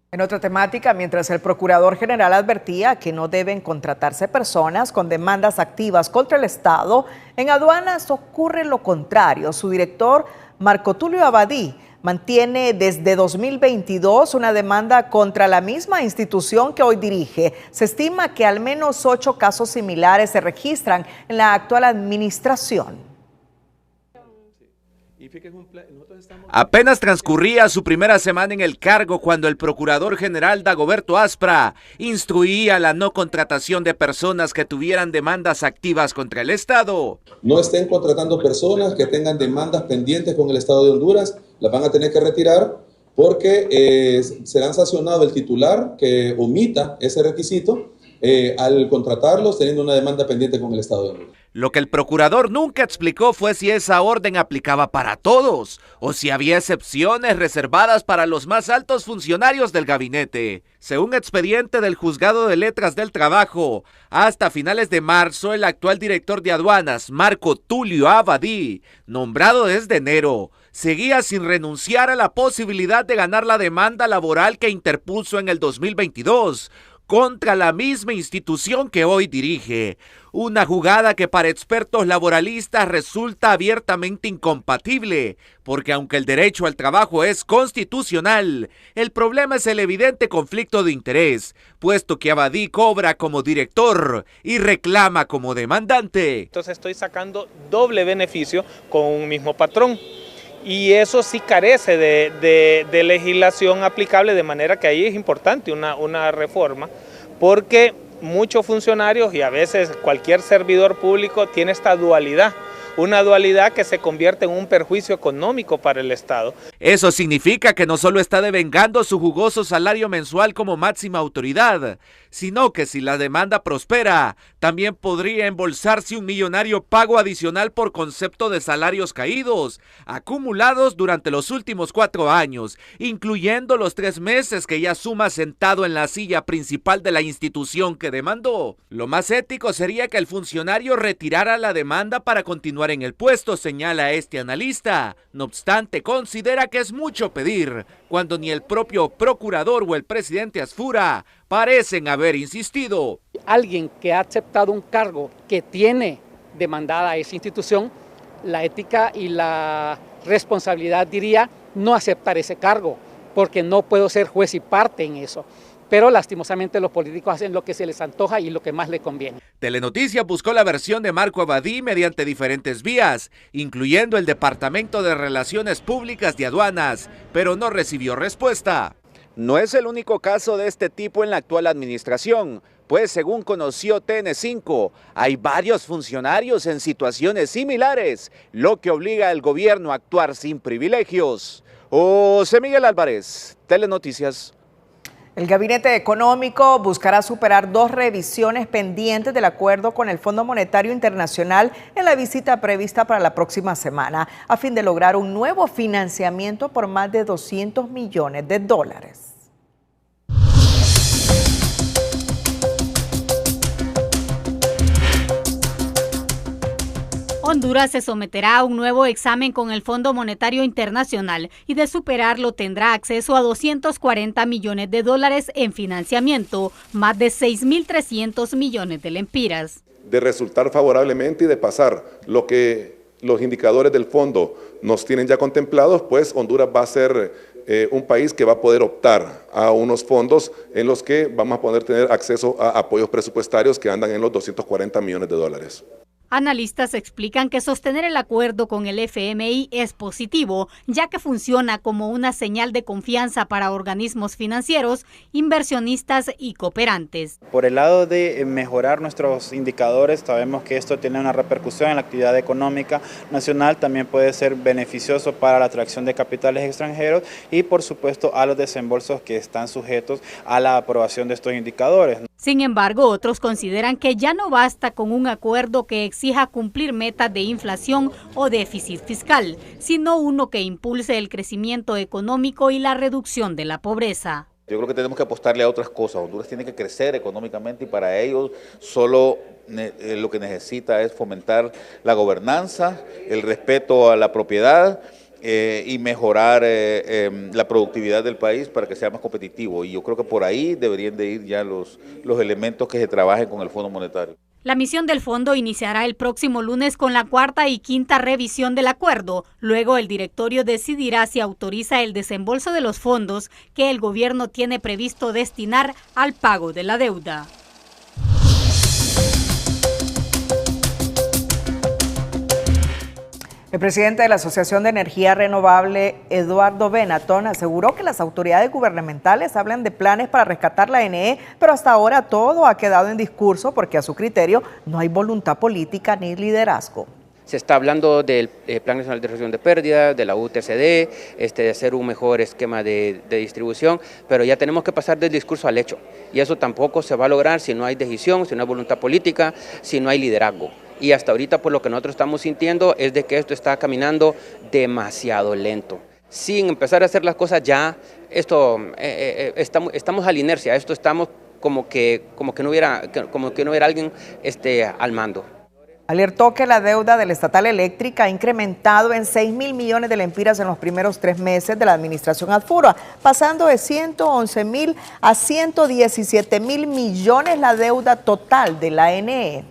En otra temática, mientras el Procurador General advertía que no deben contratarse personas con demandas activas contra el Estado, en aduanas ocurre lo contrario. Su director, Marco Tulio Abadí, mantiene desde 2022 una demanda contra la misma institución que hoy dirige. Se estima que al menos 8 casos similares se registran en la actual administración.
Apenas transcurría su primera semana en el cargo cuando el Procurador General Dagoberto Aspra instruía la no contratación de personas que tuvieran demandas activas contra el Estado.
No estén contratando personas que tengan demandas pendientes con el Estado de Honduras, las van a tener que retirar porque serán sancionado el titular que omita ese requisito al contratarlos teniendo una demanda pendiente con el Estado de Honduras.
Lo que el procurador nunca explicó fue si esa orden aplicaba para todos o si había excepciones reservadas para los más altos funcionarios del gabinete. Según expediente del Juzgado de Letras del Trabajo, hasta finales de marzo, el actual director de aduanas, Marco Tulio Abadí, nombrado desde enero, seguía sin renunciar a la posibilidad de ganar la demanda laboral que interpuso en el 2022 contra la misma institución que hoy dirige. Una jugada que para expertos laboralistas resulta abiertamente incompatible, porque aunque el derecho al trabajo es constitucional, el problema es el evidente conflicto de interés, puesto que Abadí cobra como director y reclama como demandante.
Entonces estoy sacando doble beneficio con un mismo patrón. Y eso sí carece de legislación aplicable, de manera que ahí es importante una reforma, porque muchos funcionarios y a veces cualquier servidor público tiene esta dualidad, una dualidad que se convierte en un perjuicio económico para el Estado.
Eso significa que no solo está devengando su jugoso salario mensual como máxima autoridad, sino que si la demanda prospera, también podría embolsarse un millonario pago adicional por concepto de salarios caídos, acumulados durante los últimos 4 años, incluyendo los 3 meses que ya suma sentado en la silla principal de la institución que demandó. Lo más ético sería que el funcionario retirara la demanda para continuar en el puesto, señala este analista. No obstante, considera que es mucho pedir, cuando ni el propio procurador o el presidente Asfura parecen haber insistido.
Alguien que ha aceptado un cargo que tiene demandada a esa institución, la ética y la responsabilidad diría no aceptar ese cargo, porque no puedo ser juez y parte en eso. Pero lastimosamente los políticos hacen lo que se les antoja y lo que más les conviene.
Telenoticias buscó la versión de Marco Abadí mediante diferentes vías, incluyendo el Departamento de Relaciones Públicas de Aduanas, pero no recibió respuesta.
No es el único caso de este tipo en la actual administración, pues según conoció TN5, hay varios funcionarios en situaciones similares, lo que obliga al gobierno a actuar sin privilegios. José Miguel Álvarez, Telenoticias.
El Gabinete Económico buscará superar 2 revisiones pendientes del acuerdo con el Fondo Monetario Internacional en la visita prevista para la próxima semana, a fin de lograr un nuevo financiamiento por más de $200 millones.
Honduras se someterá a un nuevo examen con el Fondo Monetario Internacional y de superarlo tendrá acceso a $240 millones en financiamiento, más de 6.300 millones de lempiras.
De resultar favorablemente y de pasar lo que los indicadores del fondo nos tienen ya contemplados, pues Honduras va a ser un país que va a poder optar a unos fondos en los que vamos a poder tener acceso a apoyos presupuestarios que andan en los $240 millones.
Analistas explican que sostener el acuerdo con el FMI es positivo, ya que funciona como una señal de confianza para organismos financieros, inversionistas y cooperantes.
Por el lado de mejorar nuestros indicadores, sabemos que esto tiene una repercusión en la actividad económica nacional, también puede ser beneficioso para la atracción de capitales extranjeros y por supuesto a los desembolsos que están sujetos a la aprobación de estos indicadores.
Sin embargo, otros consideran que ya no basta con un acuerdo que exija cumplir metas de inflación o déficit fiscal, sino uno que impulse el crecimiento económico y la reducción de la pobreza.
Yo creo que tenemos que apostarle a otras cosas. Honduras tiene que crecer económicamente y para ello solo lo que necesita es fomentar la gobernanza, el respeto a la propiedad, y mejorar la productividad del país para que sea más competitivo. Y yo creo que por ahí deberían de ir ya los elementos que se trabajen con el Fondo Monetario.
La misión del fondo iniciará el próximo lunes con la 4ª y 5ª revisión del acuerdo. Luego el directorio decidirá si autoriza el desembolso de los fondos que el gobierno tiene previsto destinar al pago de la deuda.
El presidente de la Asociación de Energía Renovable, Eduardo Benatón, aseguró que las autoridades gubernamentales hablan de planes para rescatar la ANE, pero hasta ahora todo ha quedado en discurso porque a su criterio no hay voluntad política ni liderazgo.
Se está hablando del Plan Nacional de Reducción de Pérdidas, de la UTCD, de hacer un mejor esquema de distribución, pero ya tenemos que pasar del discurso al hecho. Y eso tampoco se va a lograr si no hay decisión, si no hay voluntad política, si no hay liderazgo. Y hasta ahorita, pues lo que nosotros estamos sintiendo es de que esto está caminando demasiado lento. Sin empezar a hacer las cosas ya, estamos a la inercia, estamos como que no hubiera alguien al mando.
Alertó que la deuda de la estatal eléctrica ha incrementado en 6.000 millones de lempiras en los primeros 3 meses de la administración Alfurua, pasando de 111.000 a 117.000 millones la deuda total de la ANE.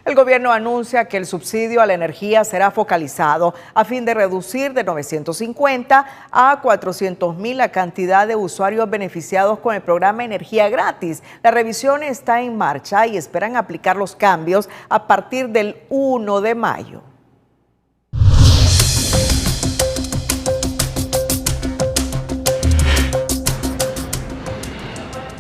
El gobierno anuncia que el subsidio a la energía será focalizado a fin de reducir de 950 a 400.000 la cantidad de usuarios beneficiados con el programa Energía Gratis. La revisión está en marcha y esperan aplicar los cambios a partir del 1 de mayo.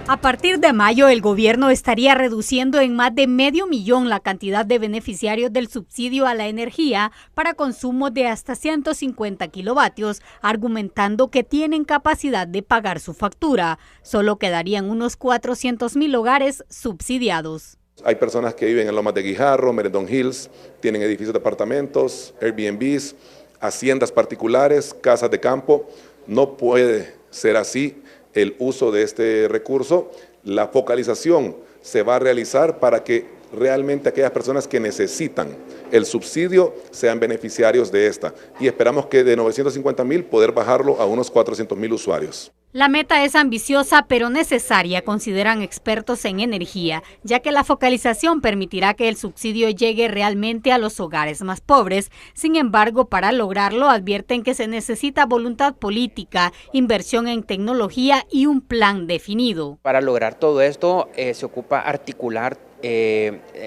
A partir de mayo, el gobierno estaría reduciendo en más de 500.000 la cantidad de beneficiarios del subsidio a la energía para consumo de hasta 150 kilovatios, argumentando que tienen capacidad de pagar su factura. Solo quedarían unos 400.000 hogares subsidiados.
Hay personas que viven en Lomas de Guijarro, Merendón Hills, tienen edificios de apartamentos, Airbnbs, haciendas particulares, casas de campo. No puede ser así el uso de este recurso. La focalización se va a realizar para que realmente aquellas personas que necesitan el subsidio sean beneficiarios de esta. Y esperamos que de 950.000 poder bajarlo a unos 400.000 usuarios.
La meta es ambiciosa pero necesaria, consideran expertos en energía, ya que la focalización permitirá que el subsidio llegue realmente a los hogares más pobres. Sin embargo, para lograrlo advierten que se necesita voluntad política, inversión en tecnología y un plan definido.
Para lograr todo esto se ocupa articular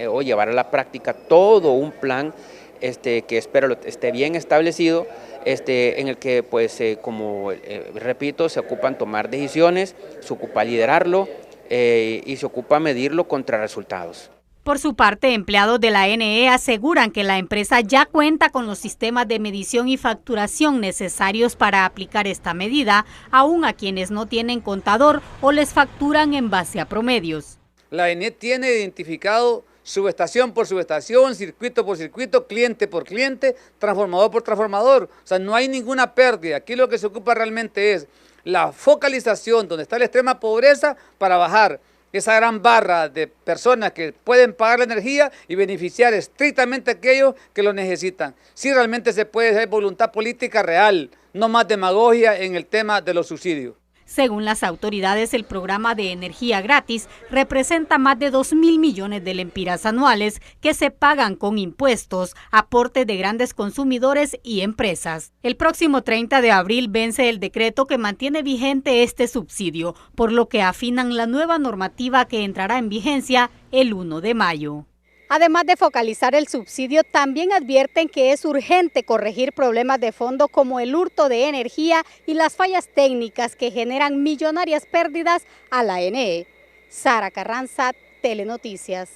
o llevar a la práctica todo un plan que espero esté bien establecido, en el que, pues, repito, se ocupan tomar decisiones, se ocupa liderarlo y se ocupa medirlo contra resultados.
Por su parte, empleados de la ANE aseguran que la empresa ya cuenta con los sistemas de medición y facturación necesarios para aplicar esta medida, aún a quienes no tienen contador o les facturan en base a promedios.
La ANE tiene identificado subestación por subestación, circuito por circuito, cliente por cliente, transformador por transformador. O sea, no hay ninguna pérdida. Aquí lo que se ocupa realmente es la focalización donde está la extrema pobreza para bajar esa gran barra de personas que pueden pagar la energía y beneficiar estrictamente a aquellos que lo necesitan. Sí, realmente se puede hacer voluntad política real, no más demagogia en el tema de los subsidios.
Según las autoridades, el programa de energía gratis representa más de 2.000 millones de lempiras anuales que se pagan con impuestos, aportes de grandes consumidores y empresas. El próximo 30 de abril vence el decreto que mantiene vigente este subsidio, por lo que afinan la nueva normativa que entrará en vigencia el 1 de mayo.
Además de focalizar el subsidio, también advierten que es urgente corregir problemas de fondo como el hurto de energía y las fallas técnicas que generan millonarias pérdidas a la ANE. Sara Carranza, Telenoticias.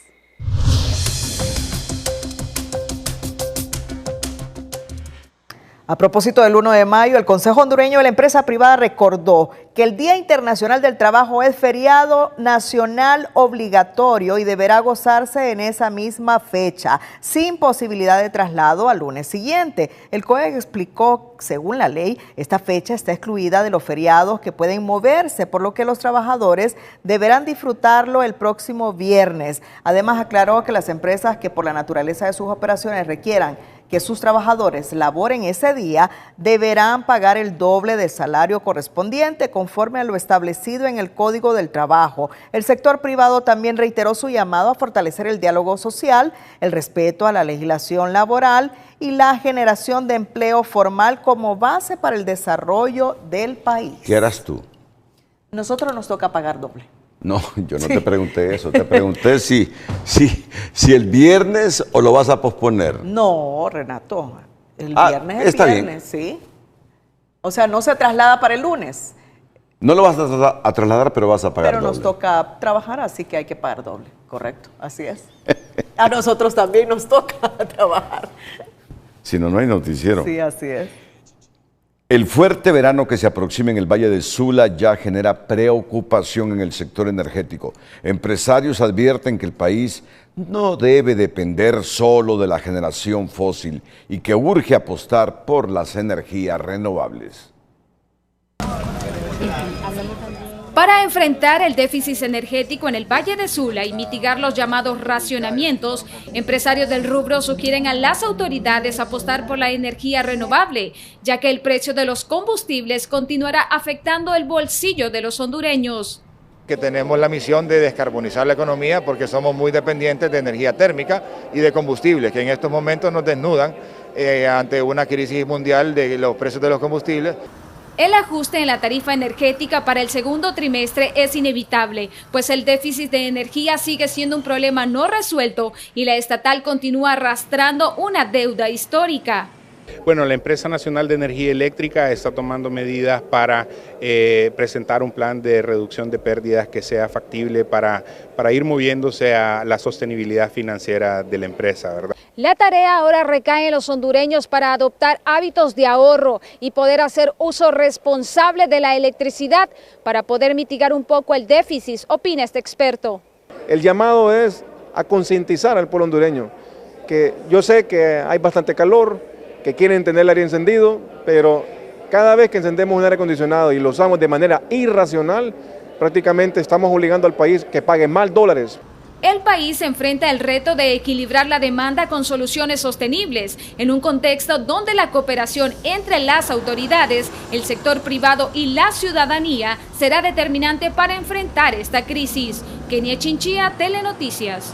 A propósito del 1 de mayo, el Consejo Hondureño de la Empresa Privada recordó que el Día Internacional del Trabajo es feriado nacional obligatorio y deberá gozarse en esa misma fecha, sin posibilidad de traslado al lunes siguiente. El COEG explicó, según la ley, esta fecha está excluida de los feriados que pueden moverse, por lo que los trabajadores deberán disfrutarlo el próximo viernes. Además, aclaró que las empresas que por la naturaleza de sus operaciones requieran que sus trabajadores laboren ese día, deberán pagar el doble del salario correspondiente conforme a lo establecido en el Código del Trabajo. El sector privado también reiteró su llamado a fortalecer el diálogo social, el respeto a la legislación laboral y la generación de empleo formal como base para el desarrollo del país.
¿Qué harás tú?
Nosotros nos toca pagar doble.
No, yo no te pregunté eso, te pregunté si el viernes o lo vas a posponer.
No, Renato, El viernes
está
el viernes,
bien.
sí. O sea, no se traslada para el lunes.
No lo vas a trasladar, pero vas a pagar
Pero nos
doble.
toca trabajar, así que hay que pagar doble. Correcto, así es. A nosotros también nos toca trabajar.
Si no, no hay noticiero.
Sí, así es.
El fuerte verano que se aproxima en el Valle de Sula ya genera preocupación en el sector energético. Empresarios advierten que el país no debe depender solo de la generación fósil y que urge apostar por las energías renovables.
Para enfrentar el déficit energético en el Valle de Sula y mitigar los llamados racionamientos, empresarios del rubro sugieren a las autoridades apostar por la energía renovable, ya que el precio de los combustibles continuará afectando el bolsillo de los hondureños.
Que tenemos la misión de descarbonizar la economía porque somos muy dependientes de energía térmica y de combustibles, que en estos momentos nos desnudan ante una crisis mundial de los precios de los combustibles.
El ajuste en la tarifa energética para el segundo trimestre es inevitable, pues el déficit de energía sigue siendo un problema no resuelto y la estatal continúa arrastrando una deuda histórica.
Bueno, la Empresa Nacional de Energía Eléctrica está tomando medidas para presentar un plan de reducción de pérdidas que sea factible para ir moviéndose a la sostenibilidad financiera de la empresa, ¿verdad?
La tarea ahora recae en los hondureños para adoptar hábitos de ahorro y poder hacer uso responsable de la electricidad para poder mitigar un poco el déficit, opina este experto.
El llamado es a concientizar al pueblo hondureño, que yo sé que hay bastante calor, que quieren tener el aire encendido, pero cada vez que encendemos un aire acondicionado y lo usamos de manera irracional, prácticamente estamos obligando al país que pague más dólares.
El país enfrenta el reto de equilibrar la demanda con soluciones sostenibles, en un contexto donde la cooperación entre las autoridades, el sector privado y la ciudadanía será determinante para enfrentar esta crisis. Kenia Chinchilla, Telenoticias.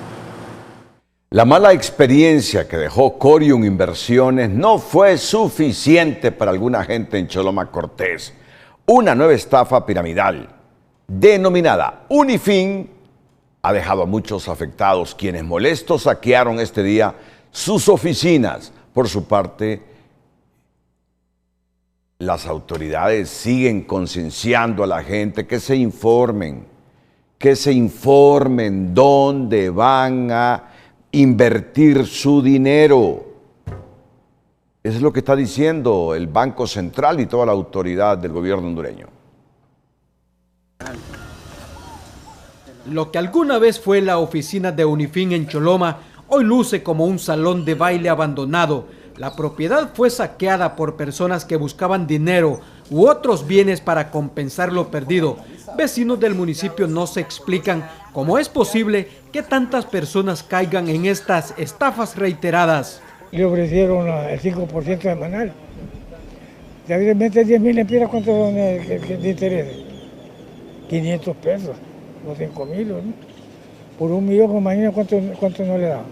La mala experiencia que dejó Corium Inversiones no fue suficiente para alguna gente en Choloma Cortés. Una nueva estafa piramidal, denominada Unifin, ha dejado a muchos afectados, quienes molestos saquearon este día sus oficinas. Por su parte, las autoridades siguen concienciando a la gente que se informen dónde van a invertir su dinero. Eso es lo que está diciendo el Banco Central y toda la autoridad del gobierno hondureño.
Lo que alguna vez fue la oficina de Unifin en Choloma, hoy luce como un salón de baile abandonado. La propiedad fue saqueada por personas que buscaban dinero u otros bienes para compensar lo perdido. Vecinos del municipio no se explican cómo es posible que tantas personas caigan en estas estafas reiteradas.
Le ofrecieron el 5% semanal. Evidentemente 10,000 lempiras, ¿cuánto son de interés? 500 pesos, o 5,000, ¿no? Por 1 millón, imagina cuánto no le daban.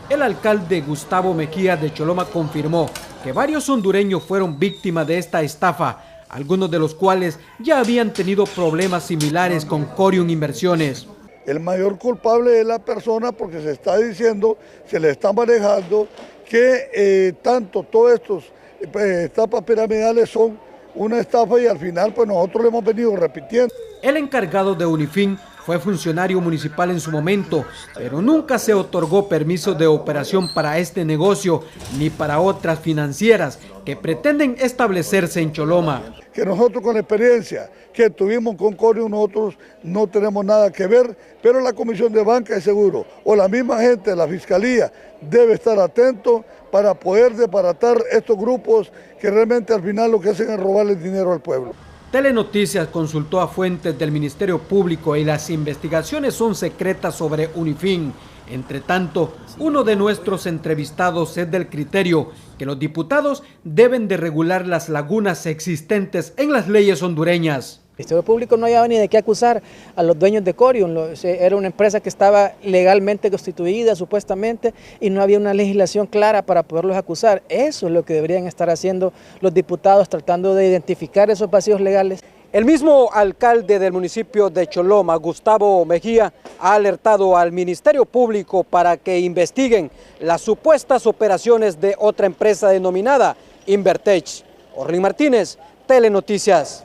El alcalde Gustavo Mejía de Choloma confirmó que varios hondureños fueron víctimas de esta estafa, algunos de los cuales ya habían tenido problemas similares con Corium Inversiones.
El mayor culpable es la persona porque se está diciendo, se le está manejando que tanto todos estos estafas piramidales son una estafa y al final pues nosotros lo hemos venido repitiendo.
El encargado de Unifin fue funcionario municipal en su momento, pero nunca se otorgó permiso de operación para este negocio ni para otras financieras que pretenden establecerse en Choloma.
Que nosotros con la experiencia que tuvimos con Corium, nosotros no tenemos nada que ver, pero la Comisión de Banca de Seguro o la misma gente de la Fiscalía debe estar atento para poder desbaratar estos grupos que realmente al final lo que hacen es robarle dinero al pueblo.
Telenoticias consultó a fuentes del Ministerio Público y las investigaciones son secretas sobre Unifin. Entre tanto, uno de nuestros entrevistados es del criterio que los diputados deben de regular las lagunas existentes en las leyes hondureñas.
El Ministerio Público no hallaba ni de qué acusar a los dueños de Corium. Era una empresa que estaba legalmente constituida supuestamente y no había una legislación clara para poderlos acusar. Eso es lo que deberían estar haciendo los diputados, tratando de identificar esos vacíos legales.
El mismo alcalde del municipio de Choloma, Gustavo Mejía, ha alertado al Ministerio Público para que investiguen las supuestas operaciones de otra empresa denominada Invertech. Orlin Martínez, Telenoticias.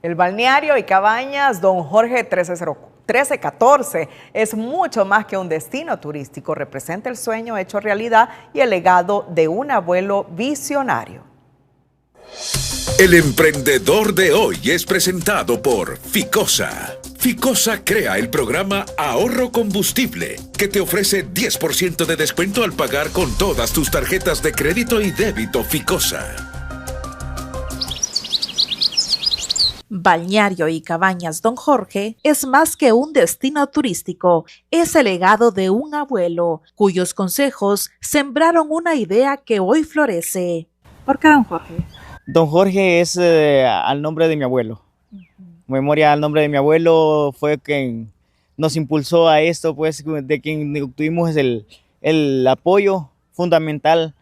El balneario y cabañas Don Jorge 1314 es mucho más que un destino turístico, representa el sueño hecho realidad y el legado de un abuelo visionario.
El emprendedor de hoy es presentado por Ficosa. Ficosa crea el programa Ahorro Combustible, que te ofrece 10% de descuento al pagar con todas tus tarjetas de crédito y débito Ficosa.
Balneario y Cabañas Don Jorge es más que un destino turístico, es el legado de un abuelo, cuyos consejos sembraron una idea que hoy florece. ¿Por qué Don Jorge?
Don Jorge es al nombre de mi abuelo. Memoria al nombre de mi abuelo fue quien nos impulsó a esto, pues de quien tuvimos el apoyo fundamental,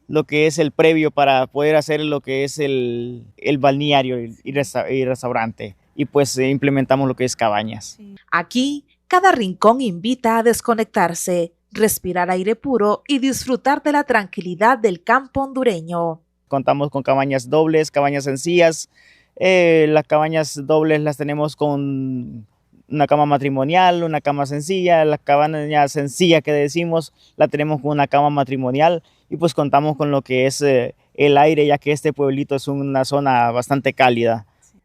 lo que es el previo para poder hacer lo que es el balneario y restaurante. Y pues implementamos lo que es cabañas.
Aquí, cada rincón invita a desconectarse, respirar aire puro y disfrutar de la tranquilidad del campo hondureño.
Contamos con cabañas dobles, cabañas sencillas. Las cabañas dobles las tenemos con una cama matrimonial, una cama sencilla. La cabaña sencilla que decimos la tenemos con una cama matrimonial y pues contamos con lo que es el aire, ya que este pueblito es una zona bastante cálida.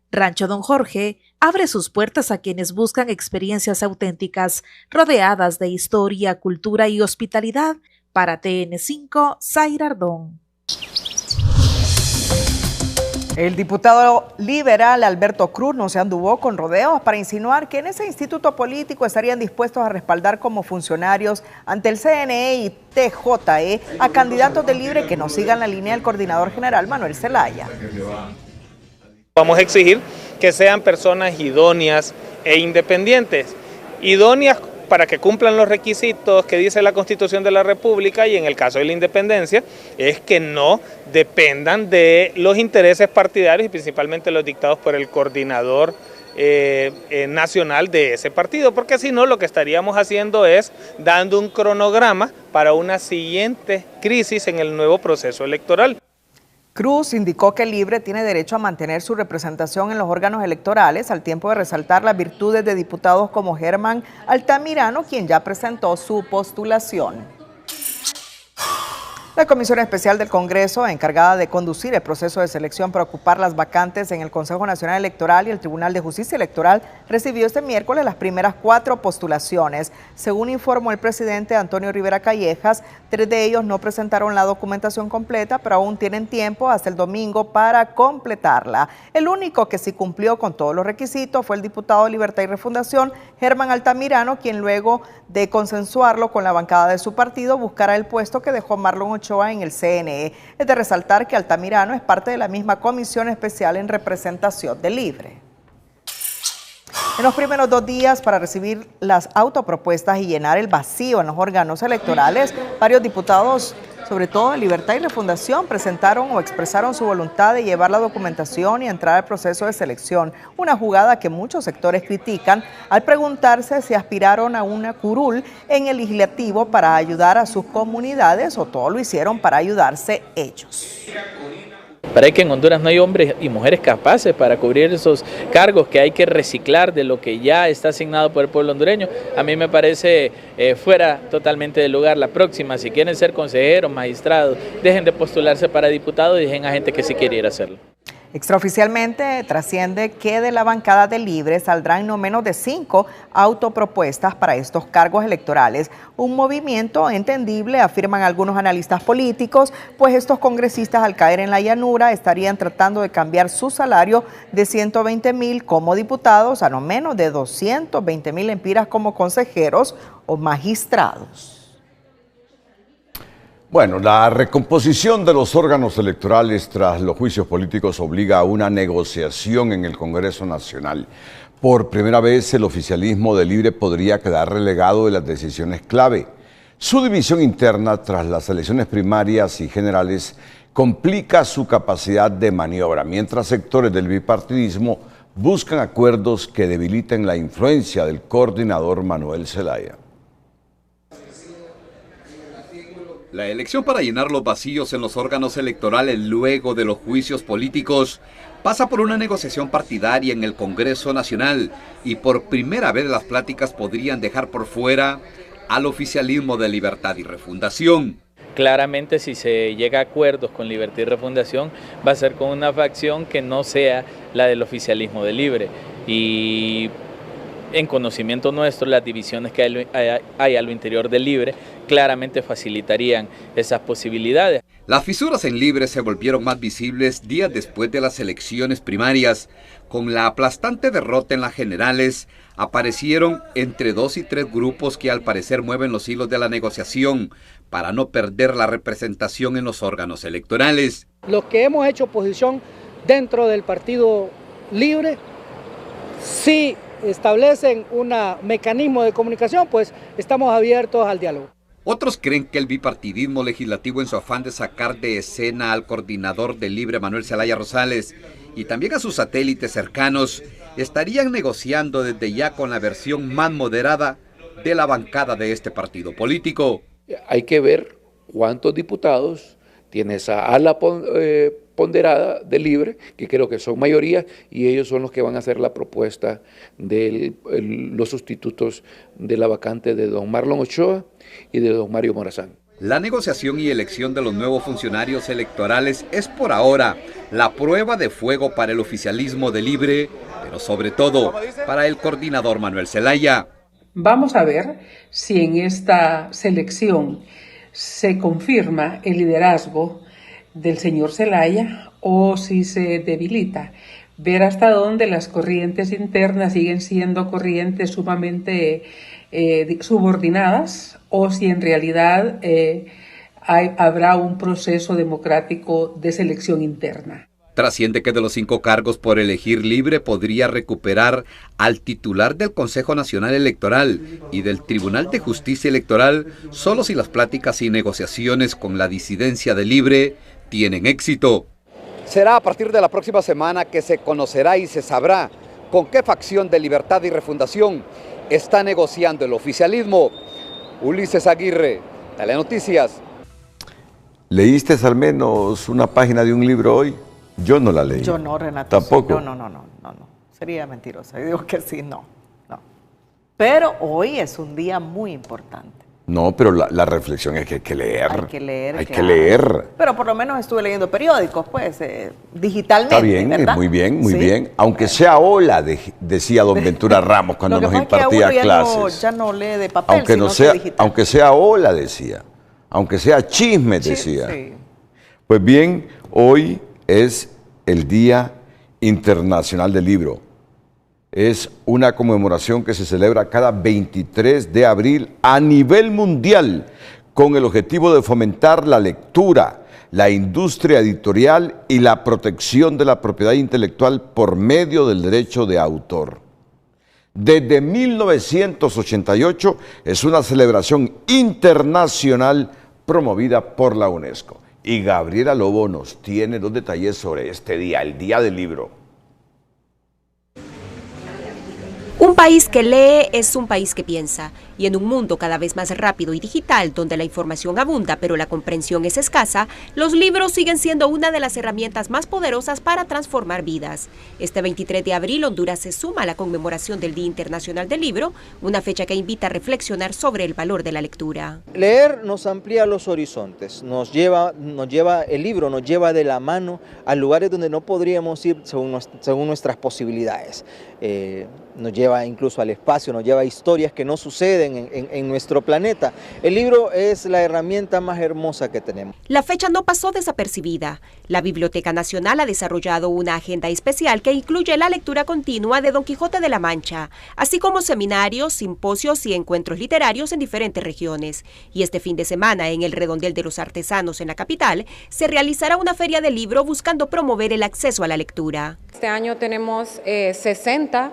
Rancho Don Jorge abre sus puertas a quienes buscan experiencias auténticas, rodeadas de historia, cultura y hospitalidad. Para TN5, Zaira Ardón.
El diputado liberal Alberto Cruz no se anduvo con rodeos para insinuar que en ese instituto político estarían dispuestos a respaldar como funcionarios ante el CNE y TJE a candidatos de Libre que no sigan la línea del coordinador general Manuel Zelaya.
Vamos a exigir que sean personas idóneas e independientes. Idóneas para que cumplan los requisitos que dice la Constitución de la República y en el caso de la independencia es que no dependan de los intereses partidarios y principalmente los dictados por el coordinador nacional de ese partido, porque si no lo que estaríamos haciendo es dando un cronograma para una siguiente crisis en el nuevo proceso electoral.
Cruz indicó que Libre tiene derecho a mantener su representación en los órganos electorales, al tiempo de resaltar las virtudes de diputados como Germán Altamirano, quien ya presentó su postulación. La Comisión Especial del Congreso, encargada de conducir el proceso de selección para ocupar las vacantes en el Consejo Nacional Electoral y el Tribunal de Justicia Electoral, recibió este miércoles las primeras 4 postulaciones. Según informó el presidente Antonio Rivera Callejas, 3 de ellos no presentaron la documentación completa, pero aún tienen tiempo hasta el domingo para completarla. El único que sí cumplió con todos los requisitos fue el diputado de Libertad y Refundación, Germán Altamirano, quien luego de consensuarlo con la bancada de su partido buscará el puesto que dejó Marlon Ochoa en el CNE. Es de resaltar que Altamirano es parte de la misma Comisión Especial en representación de Libre. En los primeros 2 días para recibir las autopropuestas y llenar el vacío en los órganos electorales, varios diputados, sobre todo de Libertad y Refundación, presentaron o expresaron su voluntad de llevar la documentación y entrar al proceso de selección, una jugada que muchos sectores critican al preguntarse si aspiraron a una curul en el legislativo para ayudar a sus comunidades o todo lo hicieron para ayudarse ellos.
Parece que en Honduras no hay hombres y mujeres capaces para cubrir esos cargos que hay que reciclar de lo que ya está asignado por el pueblo hondureño. A mí me parece fuera totalmente de lugar. La próxima, si quieren ser consejeros, magistrados, dejen de postularse para diputados y dejen a gente que sí quiere ir a hacerlo.
Extraoficialmente trasciende que de la bancada de Libre saldrán no menos de 5 autopropuestas para estos cargos electorales. Un movimiento entendible, afirman algunos analistas políticos, pues estos congresistas al caer en la llanura estarían tratando de cambiar su salario de 120,000 como diputados a no menos de 220,000 lempiras como consejeros o magistrados.
Bueno, la recomposición de los órganos electorales tras los juicios políticos obliga a una negociación en el Congreso Nacional. Por primera vez, el oficialismo de Libre podría quedar relegado de las decisiones clave. Su división interna tras las elecciones primarias y generales complica su capacidad de maniobra, mientras sectores del bipartidismo buscan acuerdos que debiliten la influencia del coordinador Manuel Zelaya.
La elección para llenar los vacíos en los órganos electorales luego de los juicios políticos pasa por una negociación partidaria en el Congreso Nacional y por primera vez las pláticas podrían dejar por fuera al oficialismo de Libertad y Refundación.
Claramente, si se llega a acuerdos con Libertad y Refundación, va a ser con una facción que no sea la del oficialismo de Libre. Y en conocimiento nuestro, las divisiones que hay a lo interior de Libre claramente facilitarían esas posibilidades.
Las fisuras en Libre se volvieron más visibles días después de las elecciones primarias. Con la aplastante derrota en las generales, aparecieron entre 2 y 3 grupos que al parecer mueven los hilos de la negociación para no perder la representación en los órganos electorales.
Los que hemos hecho oposición dentro del Partido Libre, si establecen un mecanismo de comunicación, pues estamos abiertos al diálogo.
Otros creen que el bipartidismo legislativo, en su afán de sacar de escena al coordinador de Libre, Manuel Zelaya Rosales, y también a sus satélites cercanos, estarían negociando desde ya con la versión más moderada de la bancada de este partido político.
Hay que ver cuántos diputados tiene esa ala ponderada de Libre, que creo que son mayoría, y ellos son los que van a hacer la propuesta de los sustitutos de la vacante de don Marlon Ochoa y de don Mario Morazán.
La negociación y elección de los nuevos funcionarios electorales es por ahora la prueba de fuego para el oficialismo de Libre, pero sobre todo para el coordinador Manuel Zelaya.
Vamos a ver si en esta selección se confirma el liderazgo del señor Zelaya o si se debilita. Ver hasta dónde las corrientes internas siguen siendo corrientes sumamente subordinadas o si en realidad habrá un proceso democrático de selección interna.
Trasciende que de los 5 cargos por elegir Libre podría recuperar al titular del Consejo Nacional Electoral y del Tribunal de Justicia Electoral solo si las pláticas y negociaciones con la disidencia de Libre tienen éxito. Será a partir de la próxima semana que se conocerá y se sabrá con qué facción de Libertad y Refundación está negociando el oficialismo. Ulises Aguirre, Telenoticias.
¿Leíste al menos una página de un libro hoy? Yo no la leí.
Yo no, Renato.
¿Tampoco?
No. Sería mentirosa. Yo digo que sí, no. Pero hoy es un día muy importante.
No, pero la reflexión es que hay que leer.
Hay que leer. Pero por lo menos estuve leyendo periódicos, pues, digitalmente.
Está bien,
¿verdad?
muy bien. Aunque sea hola, decía don Ventura Ramos cuando nos impartía clases.
Ya no lee de papel, sino que digital.
Aunque sea hola, decía. Aunque sea chisme, decía. Sí. Pues bien, hoy es el Día Internacional del Libro. Es una conmemoración que se celebra cada 23 de abril a nivel mundial con el objetivo de fomentar la lectura, la industria editorial y la protección de la propiedad intelectual por medio del derecho de autor. Desde 1988 es una celebración internacional promovida por la UNESCO. Y Gabriela Lobo nos tiene 2 detalles sobre este día, el Día del Libro.
Un país que lee es un país que piensa, y en un mundo cada vez más rápido y digital, donde la información abunda pero la comprensión es escasa, los libros siguen siendo una de las herramientas más poderosas para transformar vidas. Este 23 de abril, Honduras se suma a la conmemoración del Día Internacional del Libro, una fecha que invita a reflexionar sobre el valor de la lectura.
Leer nos amplía los horizontes, el libro nos lleva de la mano a lugares donde no podríamos ir según nuestras posibilidades. Nos lleva incluso al espacio, nos lleva a historias que no suceden en nuestro planeta. El libro es la herramienta más hermosa que tenemos.
La fecha no pasó desapercibida. La Biblioteca Nacional ha desarrollado una agenda especial que incluye la lectura continua de Don Quijote de la Mancha, así como seminarios, simposios y encuentros literarios en diferentes regiones. Y este fin de semana, en el Redondel de los Artesanos en la capital, se realizará una feria de libro buscando promover el acceso a la lectura.
Este año tenemos 60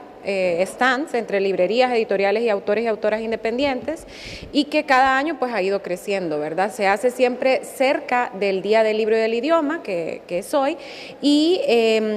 stands entre librerías, editoriales y autores y autoras independientes, y que cada año pues ha ido creciendo, ¿verdad? Se hace siempre cerca del Día del Libro y del Idioma, que es hoy, y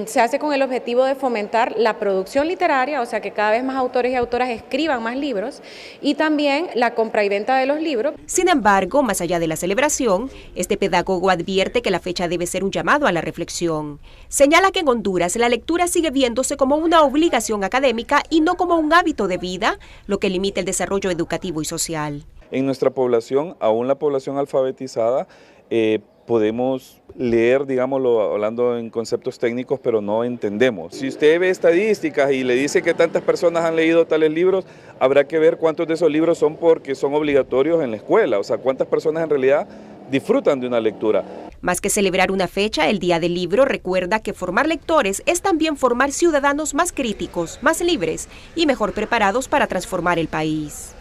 se hace con el objetivo de fomentar la producción literaria, o sea que cada vez más autores y autoras escriban más libros, y también la compra y venta de los libros.
Sin embargo, más allá de la celebración, este pedagogo advierte que la fecha debe ser un llamado a la reflexión. Señala que en Honduras la lectura sigue viéndose como una obligación académica y no como un hábito de vida, lo que limita el desarrollo educativo y social.
En nuestra población, aún la población alfabetizada, podemos leer, digámoslo, hablando en conceptos técnicos, pero no entendemos. Si usted ve estadísticas y le dice que tantas personas han leído tales libros, habrá que ver cuántos de esos libros son porque son obligatorios en la escuela, o sea, cuántas personas en realidad disfrutan de una lectura.
Más que celebrar una fecha, el Día del Libro recuerda que formar lectores es también formar ciudadanos más críticos, más libres y mejor preparados para transformar el país.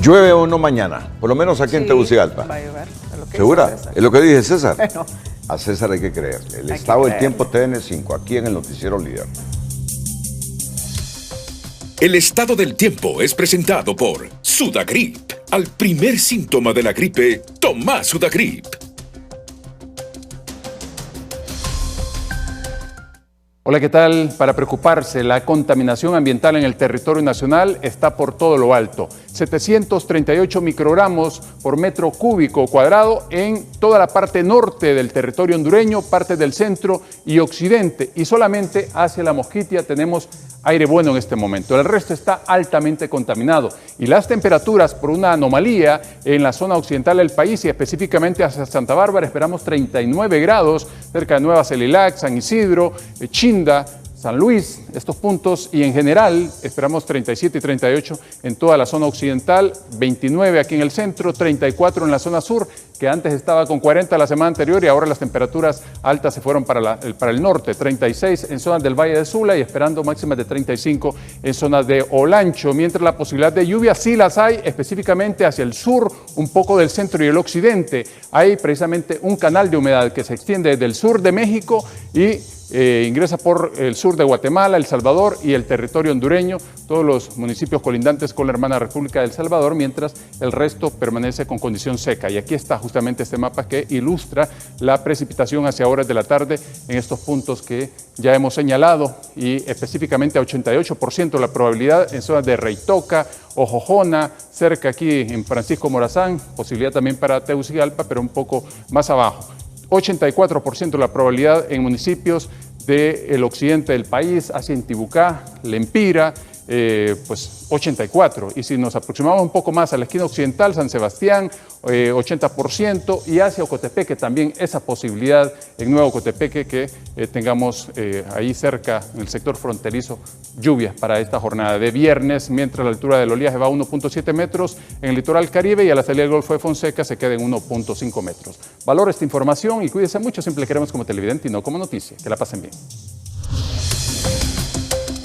¿Llueve o no mañana? Por lo menos aquí en Tegucigalpa.
Va a llover.
¿Segura? Es lo que dije César.
Bueno.
A César hay que creer. El estado del tiempo TN5, aquí en el Noticiero Líder.
El estado del tiempo es presentado por Sudagrip. Al primer síntoma de la gripe, toma Sudagrip.
Hola, ¿qué tal? Para preocuparse, la contaminación ambiental en el territorio nacional está por todo lo alto. 738 microgramos por metro cúbico cuadrado en toda la parte norte del territorio hondureño, parte del centro y occidente. Y solamente hacia la Mosquitia tenemos aire bueno en este momento. El resto está altamente contaminado. Y las temperaturas, por una anomalía en la zona occidental del país y específicamente hacia Santa Bárbara, esperamos 39 grados cerca de Nueva Celilac, San Isidro, Chinda, San Luis, estos puntos, y en general esperamos 37 y 38 en toda la zona occidental, 29 aquí en el centro, 34 en la zona sur, que antes estaba con 40 la semana anterior y ahora las temperaturas altas se fueron para el norte, 36 en zonas del Valle de Sula y esperando máximas de 35 en zonas de Olancho, mientras la posibilidad de lluvia sí las hay, específicamente hacia el sur, un poco del centro y el occidente. Hay precisamente un canal de humedad que se extiende desde el sur de México y ingresa por el sur de Guatemala, El Salvador y el territorio hondureño, todos los municipios colindantes con la hermana República del Salvador, mientras el resto permanece con condición seca. Y aquí está justamente este mapa que ilustra la precipitación hacia horas de la tarde en estos puntos que ya hemos señalado, y específicamente a 88% la probabilidad en zonas de Reitoca, Ojojona, cerca aquí en Francisco Morazán, posibilidad también para Tegucigalpa, pero un poco más abajo. 84% la probabilidad en municipios del occidente del país, hacia Intibucá, Lempira, pues 84. Y si nos aproximamos un poco más a la esquina occidental, San Sebastián, 80%, y hacia Ocotepeque también esa posibilidad en Nuevo Ocotepeque que tengamos ahí cerca, en el sector fronterizo, lluvias para esta jornada de viernes, mientras la altura del oleaje va a 1.7 metros en el litoral Caribe y a la salida del Golfo de Fonseca se queda en 1.5 metros. Valora esta información y cuídese mucho, siempre queremos como televidente y no como noticia. Que la pasen bien.